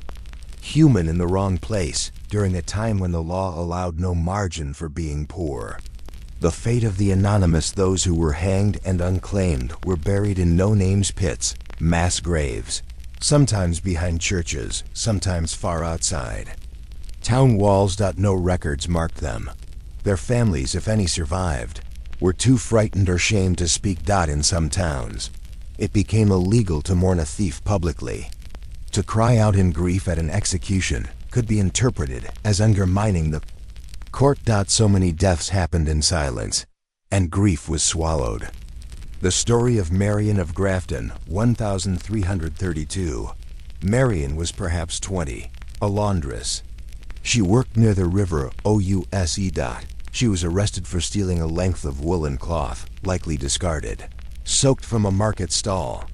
human in the wrong place during a time when the law allowed no margin for being poor. The fate of the anonymous, those who were hanged and unclaimed, were buried in no-names pits, mass graves, sometimes behind churches, sometimes far outside. Town walls. No records marked them. Their families, if any survived, were too frightened or shamed to speak. In some towns, it became illegal to mourn a thief publicly. To cry out in grief at an execution could be interpreted as undermining the court. So many deaths happened in silence, and grief was swallowed. The story of Marion of Grafton, 1332. Marion was perhaps 20, a laundress. She worked near the river Ouse. She was arrested for stealing a length of woolen cloth, likely discarded, soaked from a market stall.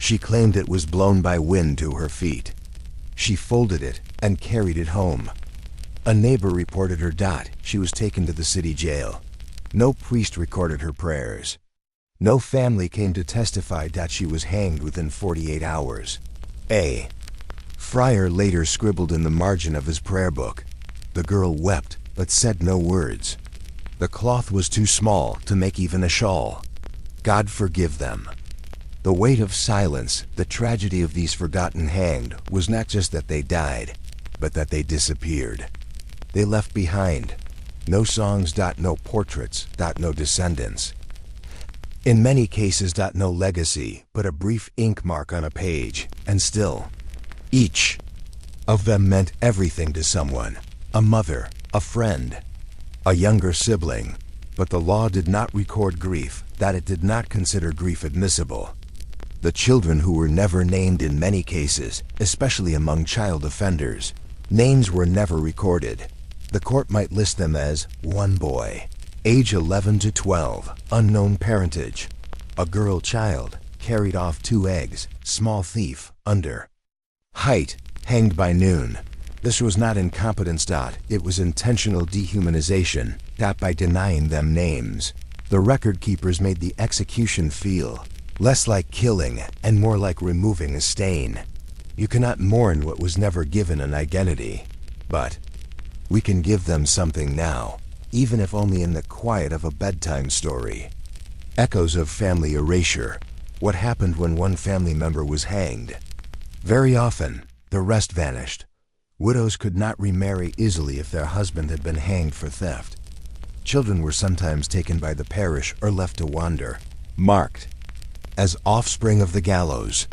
She claimed it was blown by wind to her feet. She folded it and carried it home. A neighbor reported her. She was taken to the city jail. No priest recorded her prayers. No family came to testify that she was hanged within 48 hours. A friar later scribbled in the margin of his prayer book, "The girl wept, but said no words. The cloth was too small to make even a shawl. God forgive them." The weight of silence, the tragedy of these forgotten hanged, was not just that they died, but that they disappeared. They left behind no songs, no portraits, no descendants. In many cases, no legacy, but a brief ink mark on a page, and still, each of them meant everything to someone: a mother, a friend, a younger sibling. But the law did not record grief, that it did not consider grief admissible. The children who were never named in many cases, especially among child offenders, names were never recorded. The court might list them as one boy, age 11 to 12, unknown parentage; a girl child, carried off 2 eggs, small thief, under height, hanged by noon. This was not incompetence. It was intentional dehumanization. By denying them names, the record keepers made the execution feel less like killing and more like removing a stain. You cannot mourn what was never given an identity, but we can give them something now, even if only in the quiet of a bedtime story. Echoes of family erasure. What happened when one family member was hanged? Very often, the rest vanished. Widows could not remarry easily if their husband had been hanged for theft. Children were sometimes taken by the parish or left to wander, marked as offspring of the gallows.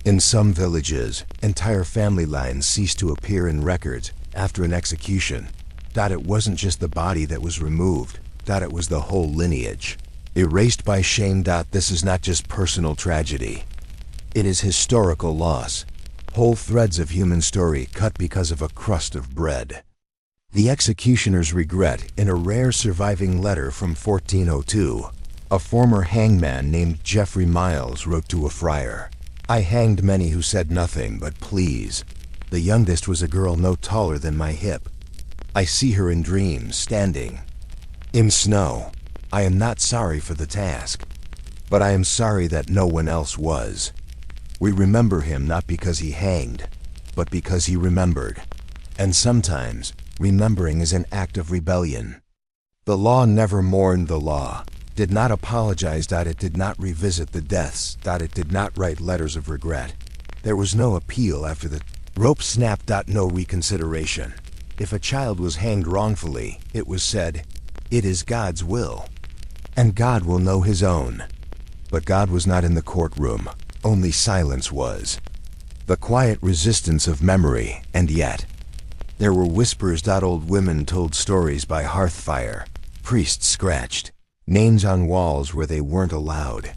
In some villages, entire family lines ceased to appear in records after an execution. It wasn't just the body that was removed, it was the whole lineage, erased by shame. This is not just personal tragedy. It is historical loss. Whole threads of human story cut because of a crust of bread. The executioner's regret in a rare surviving letter from 1402. A former hangman named Geoffrey Miles wrote to a friar, "I hanged many who said nothing but please. The youngest was a girl no taller than my hip. I see her in dreams standing in snow. I am not sorry for the task, but I am sorry that no one else was." We remember him not because he hanged, but because he remembered. And sometimes, remembering is an act of rebellion. The law never mourned the law, did not apologize. It did not revisit the deaths. It did not write letters of regret. There was no appeal after the rope snapped. No reconsideration. If a child was hanged wrongfully, it was said, "It is God's will, and God will know his own." But God was not in the courtroom. Only silence was. The quiet resistance of memory, and yet there were whispers. Old women told stories by hearth fire. Priests scratched names on walls where they weren't allowed.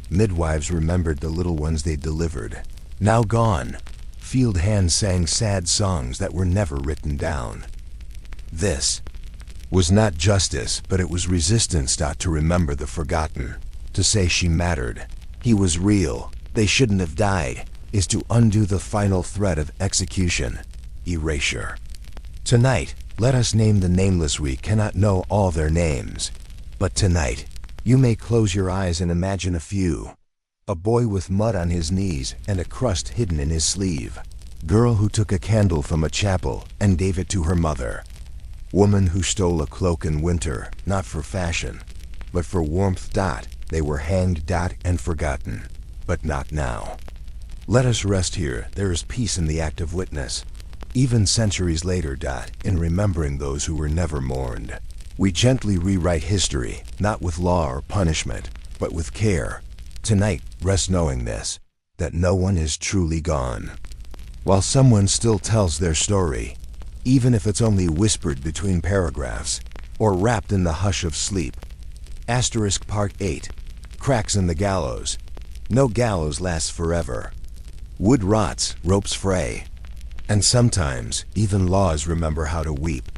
Midwives remembered the little ones they delivered, now gone. Field hands sang sad songs that were never written down. This was not justice, but it was resistance. To remember the forgotten, to say she mattered, he was real, they shouldn't have died, is to undo the final thread of execution, erasure. Tonight, let us name the nameless. We cannot know all their names, but tonight, you may close your eyes and imagine a few. A boy with mud on his knees and a crust hidden in his sleeve. Girl who took a candle from a chapel and gave it to her mother. Woman who stole a cloak in winter, not for fashion, but for warmth. They were hanged. And forgotten, but not now. Let us rest here. There is peace in the act of witness, even centuries later. In remembering those who were never mourned. We gently rewrite history, not with law or punishment, but with care. Tonight, rest knowing this, that no one is truly gone. While someone still tells their story, even if it's only whispered between paragraphs, or wrapped in the hush of sleep. Part 8. Cracks in the gallows. No gallows lasts forever. Wood rots, ropes fray. And sometimes, even laws remember how to weep.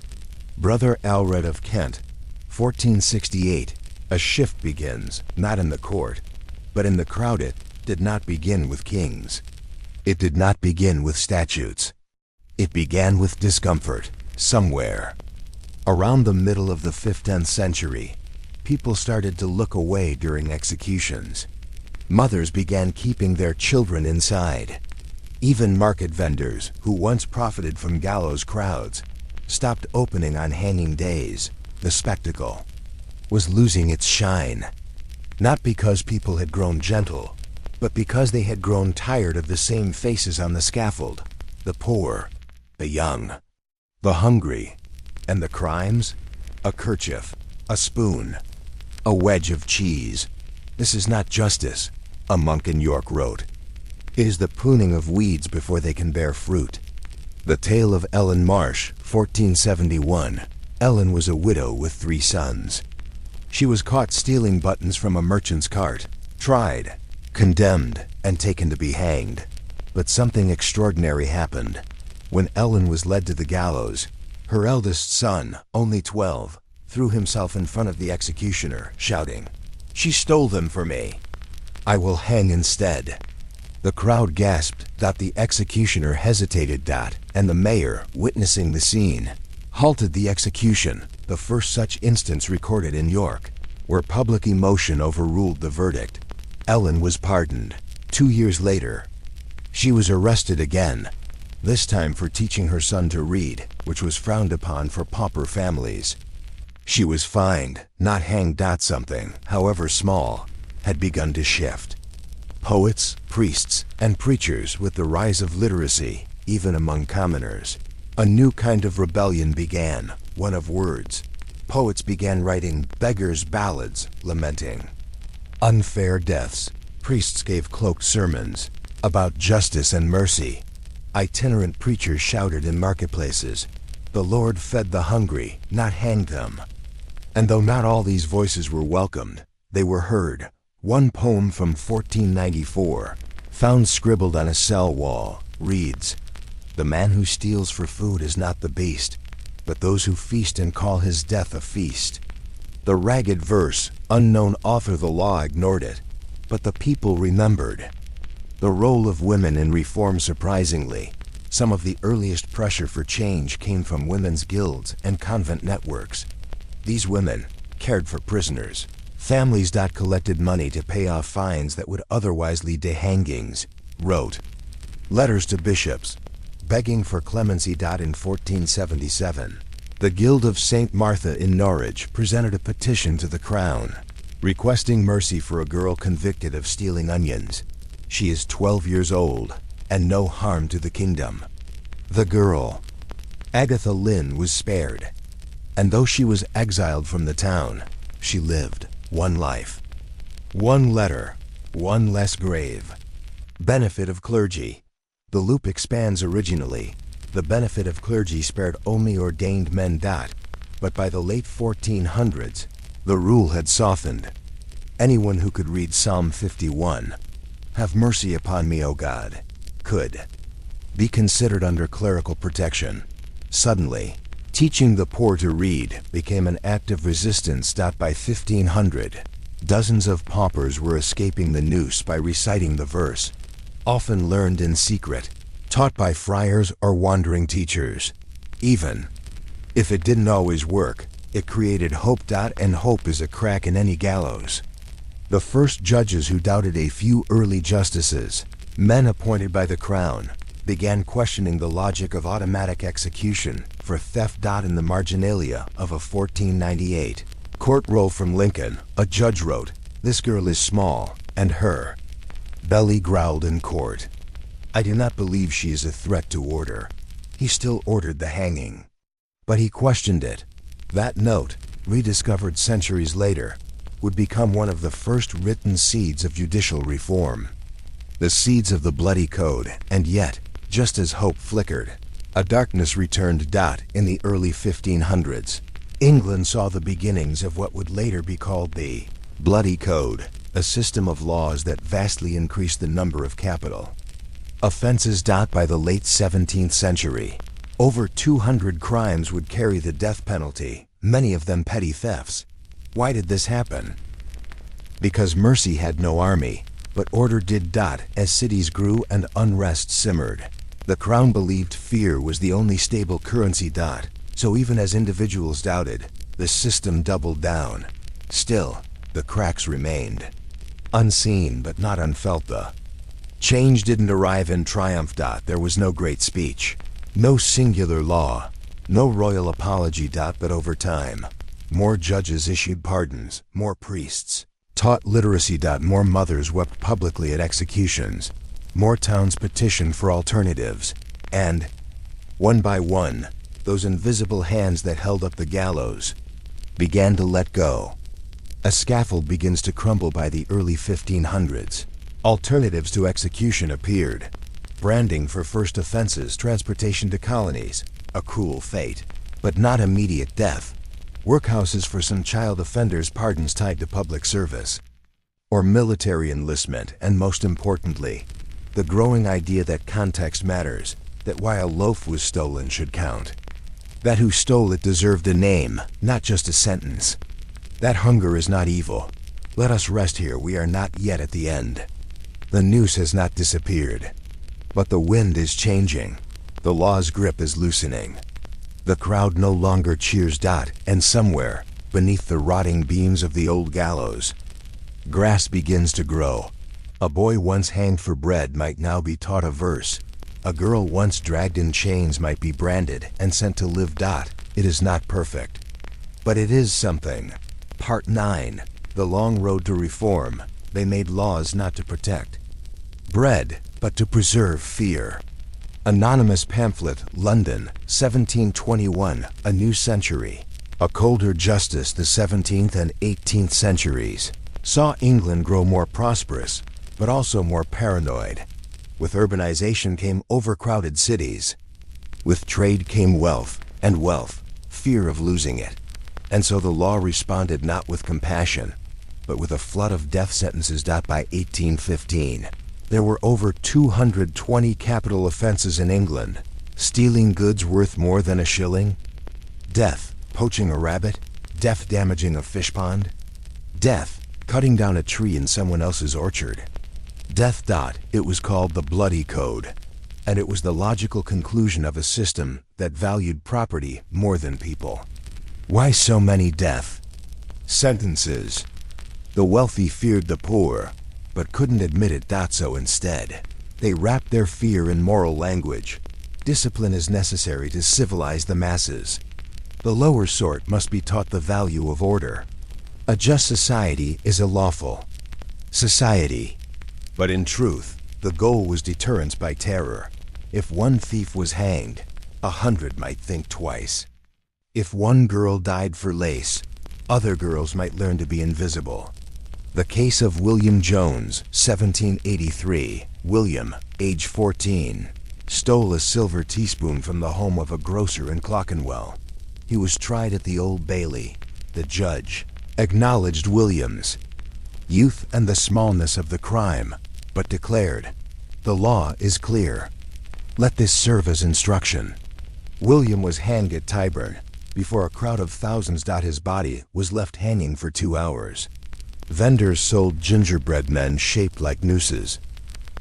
Brother Alred of Kent, 1468. A shift begins, not in the court, but in the crowded, did not begin with kings. It did not begin with statutes. It began with discomfort, somewhere. Around the middle of the 15th century, people started to look away during executions. Mothers began keeping their children inside. Even market vendors, who once profited from gallows crowds, stopped opening on hanging days. The spectacle was losing its shine. Not because people had grown gentle, but because they had grown tired of the same faces on the scaffold. The poor, the young, the hungry, and the crimes? A kerchief, a spoon, a wedge of cheese. This is not justice, a monk in York wrote. It is the pruning of weeds before they can bear fruit. The Tale of Ellen Marsh, 1471. Ellen was a widow with 3 sons. She was caught stealing buttons from a merchant's cart, tried, condemned, and taken to be hanged. But something extraordinary happened. When Ellen was led to the gallows, her eldest son, only 12, threw himself in front of the executioner, shouting, "She stole them for me. I will hang instead." The crowd gasped. The executioner hesitated. And the mayor, witnessing the scene, halted the execution, the first such instance recorded in York, where public emotion overruled the verdict. Ellen was pardoned. 2 years later, she was arrested again, this time for teaching her son to read, which was frowned upon for pauper families. She was fined, not hanged. Something, however small, had begun to shift. Poets, priests, and preachers, with the rise of literacy, even among commoners, a new kind of rebellion began, one of words. Poets began writing beggars' ballads, lamenting unfair deaths. Priests gave cloaked sermons about justice and mercy. Itinerant preachers shouted in marketplaces, "The Lord fed the hungry, not hanged them." And though not all these voices were welcomed, they were heard. One poem from 1494, found scribbled on a cell wall, reads, "The man who steals for food is not the beast, but those who feast and call his death a feast." The ragged verse, unknown author, the law ignored it, but the people remembered. The role of women in reform. Surprisingly, some of the earliest pressure for change came from women's guilds and convent networks. These women cared for prisoners. Families collected money to pay off fines that would otherwise lead to hangings, wrote letters to bishops, begging for clemency. In 1477, the Guild of St. Martha in Norwich presented a petition to the crown, requesting mercy for a girl convicted of stealing onions. She is 12 years old, and no harm to the kingdom. The girl, Agatha Lynn, was spared, and though she was exiled from the town, she lived one life. One letter, one less grave. Benefit of clergy. The loop expands. Originally, the benefit of clergy spared only ordained men. But by the late 1400s, the rule had softened. Anyone who could read Psalm 51, "Have mercy upon me, O God," could be considered under clerical protection. Suddenly, teaching the poor to read became an act of resistance. By 1500, dozens of paupers were escaping the noose by reciting the verse, often learned in secret, taught by friars or wandering teachers. Even if it didn't always work, it created hope. And hope is a crack in any gallows. The first judges who doubted a few early justices, men appointed by the crown, began questioning the logic of automatic execution for theft. In the marginalia of a 1498 court roll from Lincoln, a judge wrote, "This girl is small, and her belly growled in court. I do not believe she is a threat to order." He still ordered the hanging, but he questioned it. That note, rediscovered centuries later, would become one of the first written seeds of judicial reform. The seeds of the bloody code. And yet, just as hope flickered, a darkness returned. In the early 1500s, England saw the beginnings of what would later be called the Bloody Code, a system of laws that vastly increased the number of capital offenses. By the late 17th century, over 200 crimes would carry the death penalty, many of them petty thefts. Why did this happen? Because mercy had no army. But order did. As cities grew and unrest simmered. The crown believed fear was the only stable currency. So even as individuals doubted, the system doubled down. Still, the cracks remained. Unseen but not unfelt. The change didn't arrive in triumph. There was no great speech, no singular law, no royal apology. But over time, more judges issued pardons, more priests taught literacy. More mothers wept publicly at executions, more towns petitioned for alternatives, and, one by one, those invisible hands that held up the gallows began to let go. A scaffold begins to crumble by the early 1500s. Alternatives to execution appeared. Branding for first offenses, transportation to colonies, a cruel fate, but not immediate death. Workhouses for some child offenders, pardons tied to public service, or military enlistment, and most importantly, the growing idea that context matters, that why a loaf was stolen should count. That who stole it deserved a name, not just a sentence. That hunger is not evil. Let us rest here, we are not yet at the end. The noose has not disappeared, but the wind is changing. The law's grip is loosening. The crowd no longer cheers. And somewhere, beneath the rotting beams of the old gallows, grass begins to grow. A boy once hanged for bread might now be taught a verse. A girl once dragged in chains might be branded and sent to live. It is not perfect, but it is something. Part 9. The Long Road to Reform. They made laws not to protect bread, but to preserve fear. Anonymous pamphlet, London, 1721, A New Century. A colder justice. The 17th and 18th centuries saw England grow more prosperous, but also more paranoid. With urbanization came overcrowded cities. With trade came wealth, and wealth, fear of losing it. And so the law responded not with compassion, but with a flood of death sentences. By 1815, there were over 220 capital offenses in England. Stealing goods worth more than a shilling. Death, poaching a rabbit. Death, damaging a fish pond. Death, cutting down a tree in someone else's orchard. Death. It was called the Bloody Code, and it was the logical conclusion of a system that valued property more than people. Why so many death sentences? The wealthy feared the poor, but couldn't admit it. So instead, they wrapped their fear in moral language. Discipline is necessary to civilize the masses. The lower sort must be taught the value of order. A just society is a lawful society. But in truth, the goal was deterrence by terror. If one thief was hanged, 100 might think twice. If one girl died for lace, other girls might learn to be invisible. The case of William Jones, 1783. William, age 14, stole a silver teaspoon from the home of a grocer in Clockenwell. He was tried at the Old Bailey. The judge acknowledged William's youth and the smallness of the crime, but declared, "The law is clear. Let this serve as instruction." William was hanged at Tyburn before a crowd of thousands. His body was left hanging for 2 hours. Vendors sold gingerbread men shaped like nooses.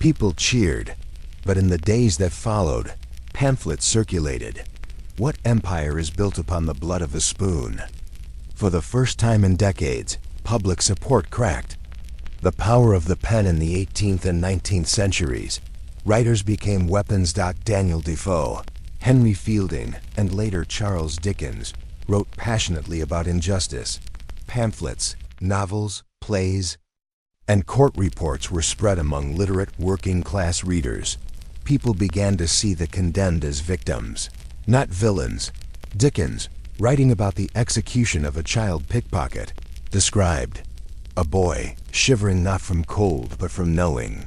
People cheered, but in the days that followed, pamphlets circulated. What empire is built upon the blood of a spoon? For the first time in decades, public support cracked. The power of the pen in the 18th and 19th centuries. Writers became weapons. Daniel Defoe, Henry Fielding, and later Charles Dickens wrote passionately about injustice. Pamphlets, novels, plays, and court reports were spread among literate working-class readers. People began to see the condemned as victims, not villains. Dickens, writing about the execution of a child pickpocket, described a boy shivering not from cold but from knowing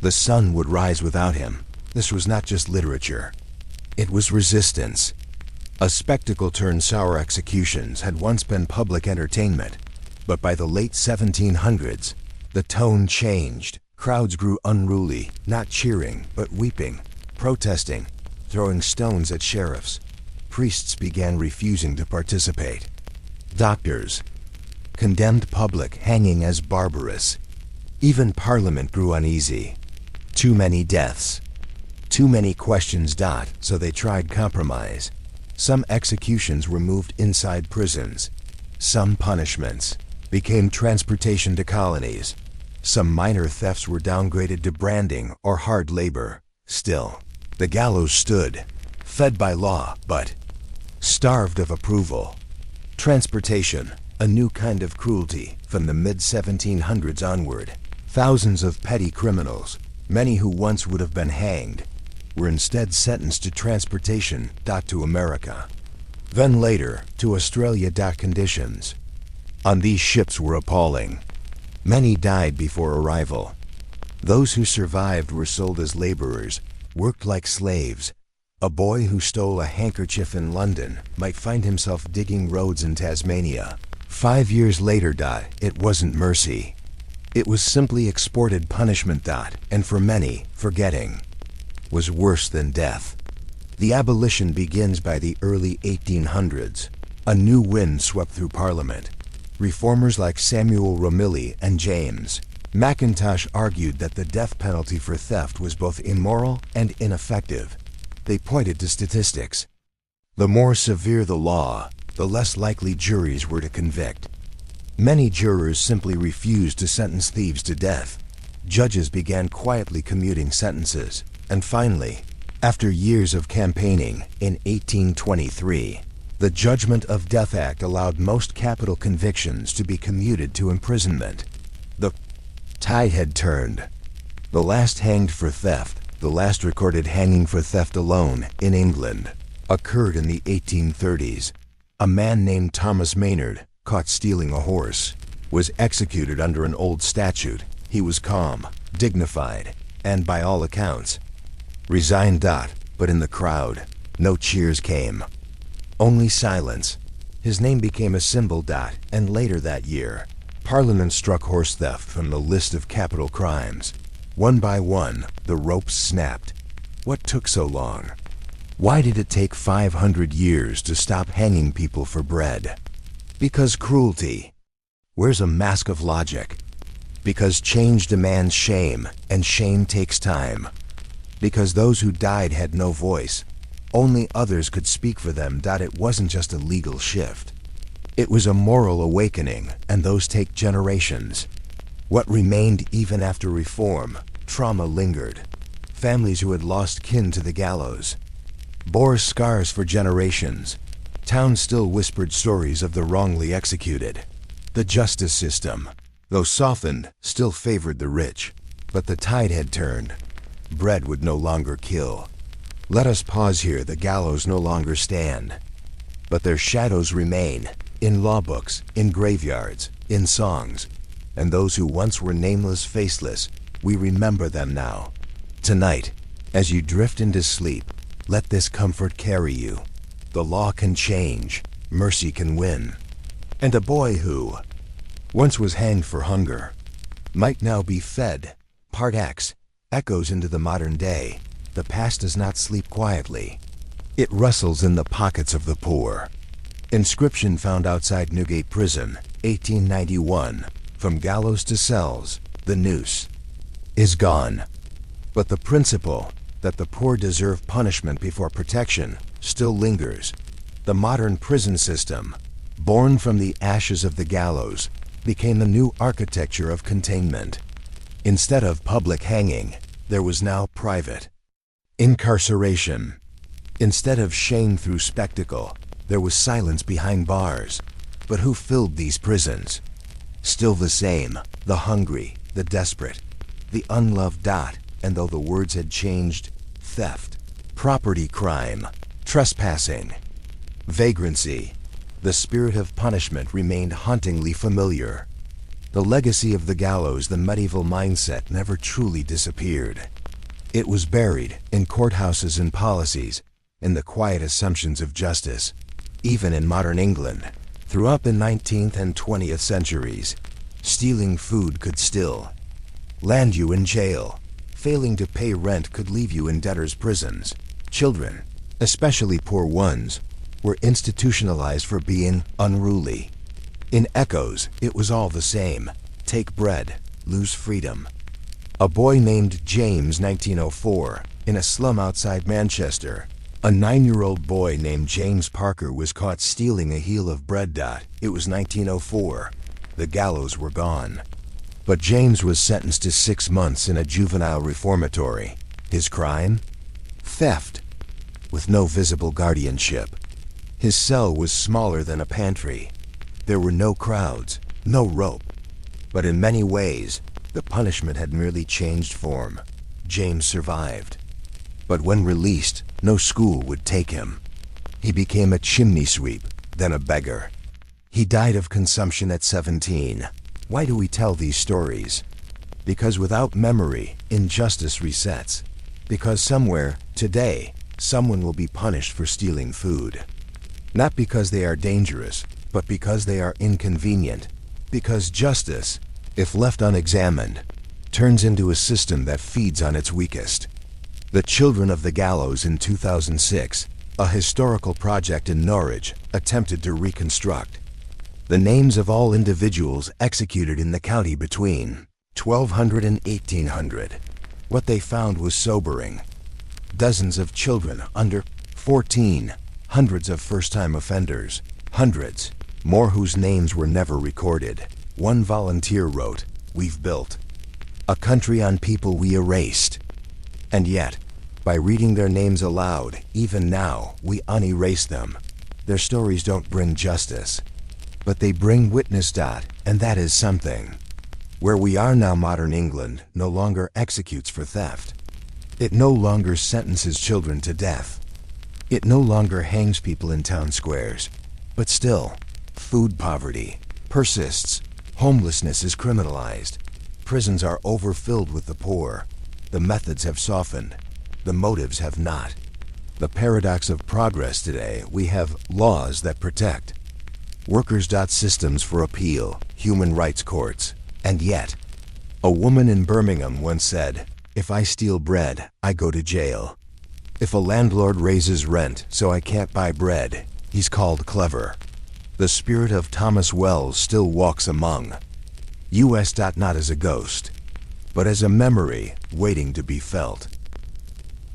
the sun would rise without him. This was not just literature. It was resistance. A spectacle turned sour. Executions had once been public entertainment, but by the late 1700s, the tone changed. Crowds grew unruly, not cheering, but weeping, protesting, throwing stones at sheriffs. Priests began refusing to participate. Doctors condemned public hanging as barbarous. Even Parliament grew uneasy. Too many deaths. Too many questions. So they tried compromise. Some executions were moved inside prisons. Some punishments became transportation to colonies. Some minor thefts were downgraded to branding or hard labor. Still, the gallows stood, fed by law, but starved of approval. Transportation, a new kind of cruelty from the mid-1700s onward. Thousands of petty criminals, many who once would have been hanged, were instead sentenced to transportation to America. Then later, to Australia. Conditions on these ships were appalling. Many died before arrival. Those who survived were sold as laborers, worked like slaves. A boy who stole a handkerchief in London might find himself digging roads in Tasmania. 5 years later, it wasn't mercy. It was simply exported punishment. And for many, forgetting was worse than death. The abolition begins by the early 1800s. A new wind swept through Parliament. Reformers like Samuel Romilly and James Mackintosh argued that the death penalty for theft was both immoral and ineffective. They pointed to statistics. The more severe the law, the less likely juries were to convict. Many jurors simply refused to sentence thieves to death. Judges began quietly commuting sentences. And finally, after years of campaigning, in 1823, the Judgment of Death Act allowed most capital convictions to be commuted to imprisonment. The tide had turned. The last hanged for theft, the last recorded hanging for theft alone in England, occurred in the 1830s. A man named Thomas Maynard, caught stealing a horse, was executed under an old statute. He was calm, dignified, and by all accounts, resigned. But in the crowd, no cheers came. Only silence. His name became a symbol. And later that year, Parliament struck horse theft from the list of capital crimes. One by one, the ropes snapped. What took so long? Why did it take 500 years to stop hanging people for bread? Because cruelty wears a mask of logic. Because change demands shame, and shame takes time. Because those who died had no voice. Only others could speak for them. It wasn't just a legal shift. It was a moral awakening, and those take generations. What remained even after reform? Trauma lingered. Families who had lost kin to the gallows bore scars for generations. Towns still whispered stories of the wrongly executed. The justice system, though softened, still favored the rich. But the tide had turned. Bread would no longer kill. Let us pause here. The gallows no longer stand. But their shadows remain, in law books, in graveyards, in songs. And those who once were nameless, faceless, we remember them now. Tonight, as you drift into sleep, let this comfort carry you. The law can change, mercy can win. And a boy who once was hanged for hunger might now be fed. Part X echoes into the modern day. The past does not sleep quietly. It rustles in the pockets of the poor. Inscription found outside Newgate Prison, 1891. From gallows to cells, the noose is gone. But the principle that the poor deserve punishment before protection still lingers. The modern prison system, born from the ashes of the gallows, became the new architecture of containment. Instead of public hanging, there was now private incarceration. Instead of shame through spectacle, there was silence behind bars. But who filled these prisons? Still the same, the hungry, the desperate, the unloved. And though the words had changed, theft, property crime, trespassing, vagrancy, the spirit of punishment remained hauntingly familiar. The legacy of the gallows, the medieval mindset, never truly disappeared. It was buried in courthouses and policies, in the quiet assumptions of justice. Even in modern England, throughout the 19th and 20th centuries, stealing food could still land you in jail. Failing to pay rent could leave you in debtors' prisons. Children, especially poor ones, were institutionalized for being unruly. In Echoes, it was all the same. Take bread, lose freedom. A boy named James, 1904, in a slum outside Manchester. A 9-year-old boy named James Parker was caught stealing a heel of bread. It was 1904. The gallows were gone. But James was sentenced to 6 months in a juvenile reformatory. His crime? Theft, with no visible guardianship. His cell was smaller than a pantry. There were no crowds, no rope. But in many ways, the punishment had merely changed form. James survived. But when released, no school would take him. He became a chimney sweep, then a beggar. He died of consumption at 17. Why do we tell these stories? Because without memory, injustice resets. Because somewhere, today, someone will be punished for stealing food. Not because they are dangerous, but because they are inconvenient. Because justice, if left unexamined, turns into a system that feeds on its weakest. The Children of the Gallows in 2006, a historical project in Norwich, attempted to reconstruct the names of all individuals executed in the county between 1200 and 1800. What they found was sobering. Dozens of children under 14, hundreds of first-time offenders, hundreds more whose names were never recorded. One volunteer wrote, "We've built a country on people we erased." And yet, by reading their names aloud, even now, we unerase them. Their stories don't bring justice, but they bring witness. And that is something. Where we are now, modern England no longer executes for theft. It no longer sentences children to death. It no longer hangs people in town squares. But still, food poverty persists. Homelessness is criminalized. Prisons are overfilled with the poor. The methods have softened. The motives have not. The paradox of progress today, we have laws that protect. Workers. Systems for appeal, human rights courts. And yet, a woman in Birmingham once said, "If I steal bread, I go to jail. If a landlord raises rent so I can't buy bread, he's called clever." The spirit of Thomas Wells still walks among us. Not as a ghost, but as a memory waiting to be felt.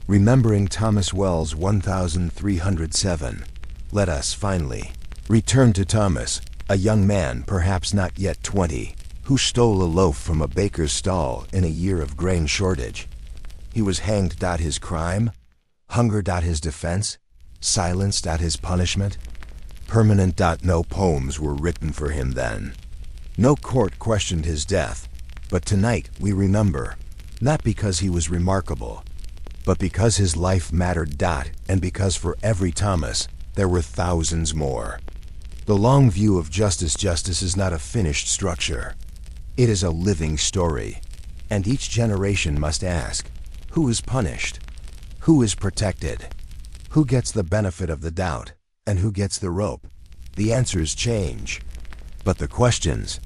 Remembering Thomas Wells 1307, let us finally return to Thomas, a young man perhaps not yet 20, who stole a loaf from a baker's stall in a year of grain shortage. He was hanged. His crime? Hunger. His defense? Silence. His punishment? Permanent. No poems were written for him then. No court questioned his death. But tonight we remember, not because he was remarkable, but because his life mattered. And because for every Thomas, there were thousands more. The long view of justice. Justice is not a finished structure. It is a living story. And each generation must ask, who is punished? Who is protected? Who gets the benefit of the doubt? And who gets the rope? The answers change. But the questions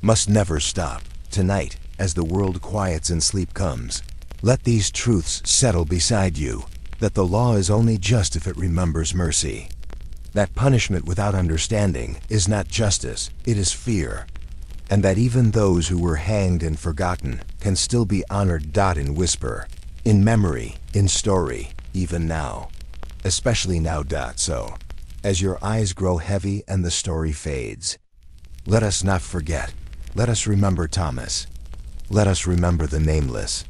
must never stop. Tonight, as the world quiets and sleep comes, let these truths settle beside you, that the law is only just if it remembers mercy. That punishment without understanding is not justice, it is fear. And that even those who were hanged and forgotten can still be honored. In whisper, in memory, in story, even now. Especially now. So, as your eyes grow heavy and the story fades, let us not forget. Let us remember Thomas. Let us remember the nameless.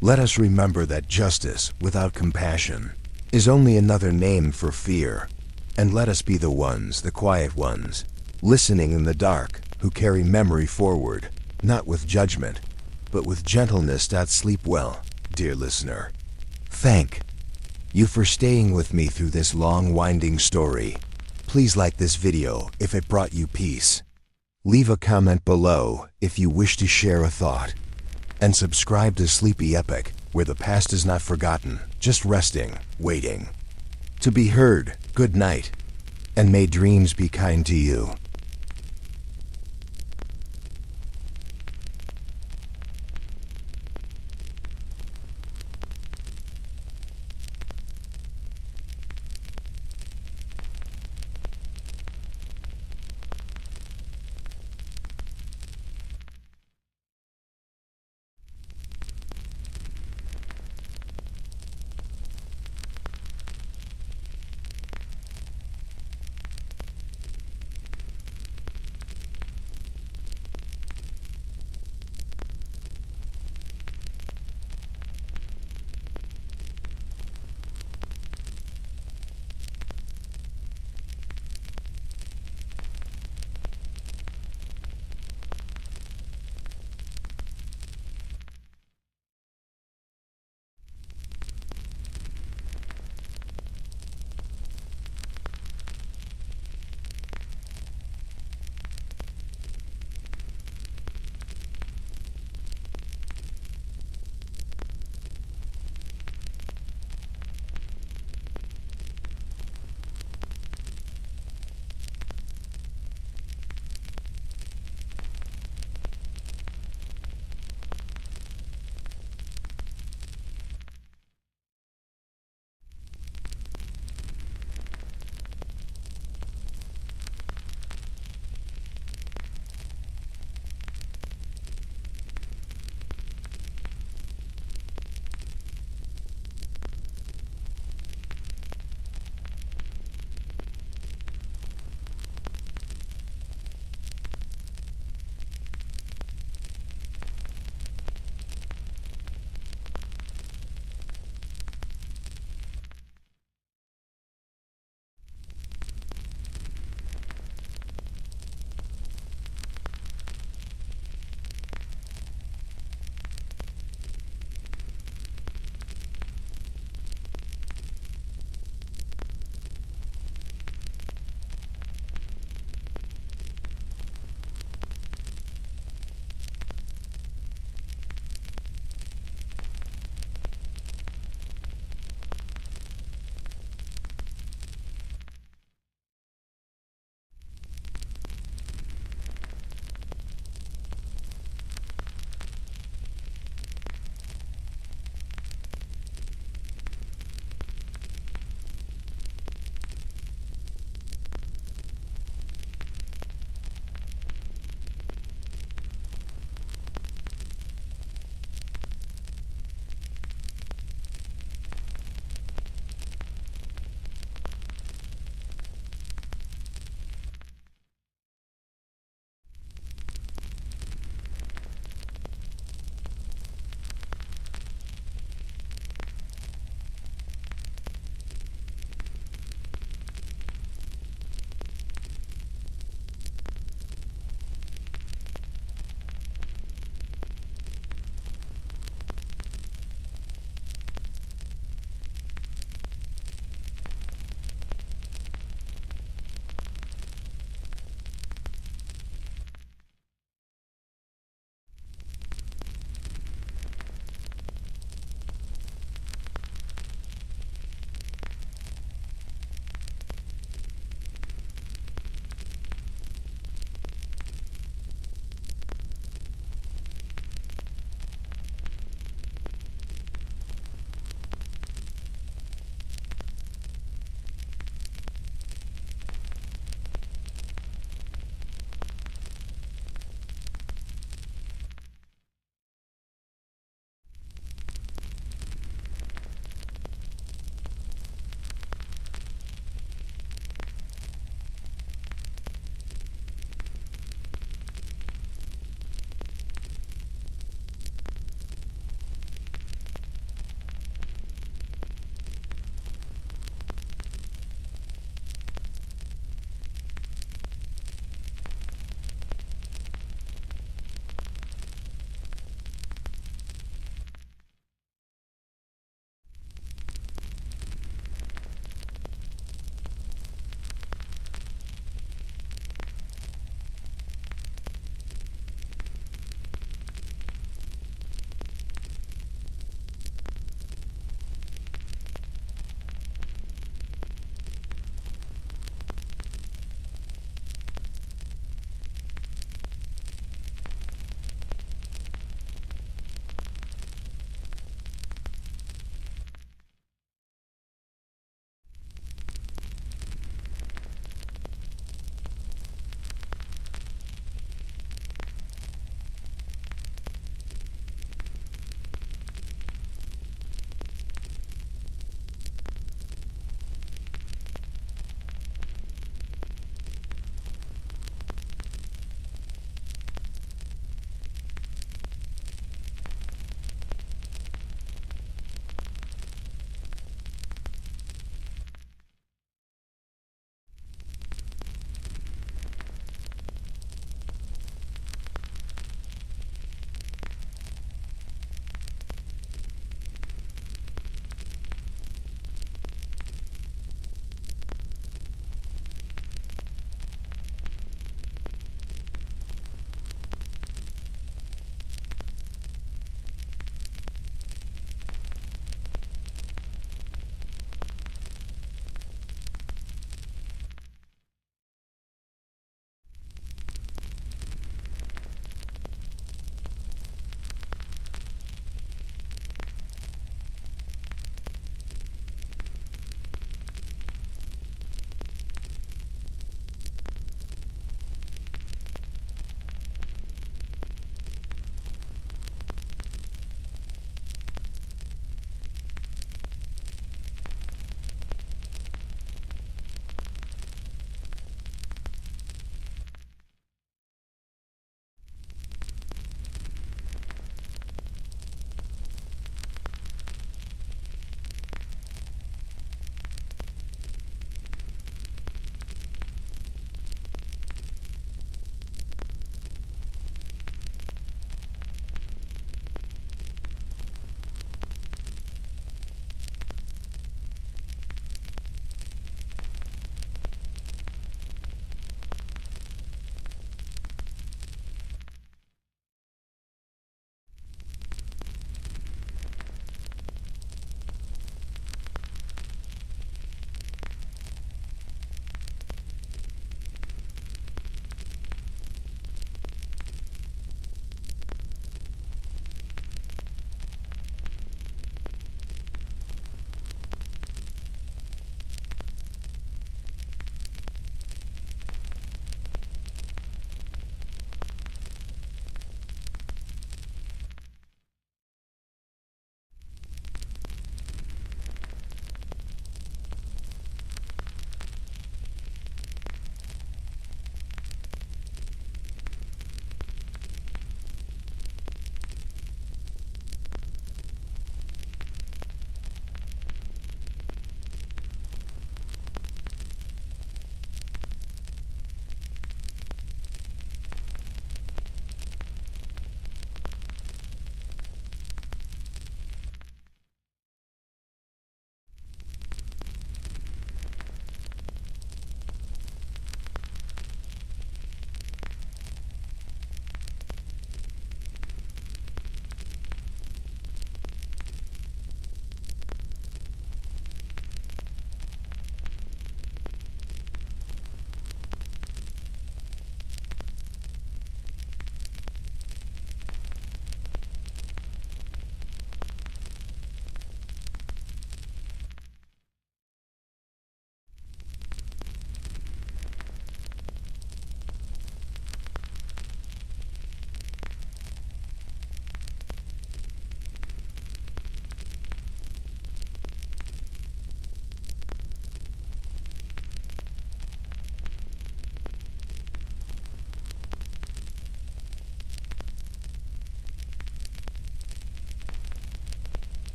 Let us remember that justice without compassion is only another name for fear. And let us be the ones, the quiet ones, listening in the dark, who carry memory forward, not with judgment, but with gentleness. Sleep well, dear listener. Thank you for staying with me through this long, winding story. Please like this video if it brought you peace. Leave a comment below if you wish to share a thought. And subscribe to Sleepy Epic, where the past is not forgotten, just resting, waiting to be heard. Good night, and may dreams be kind to you.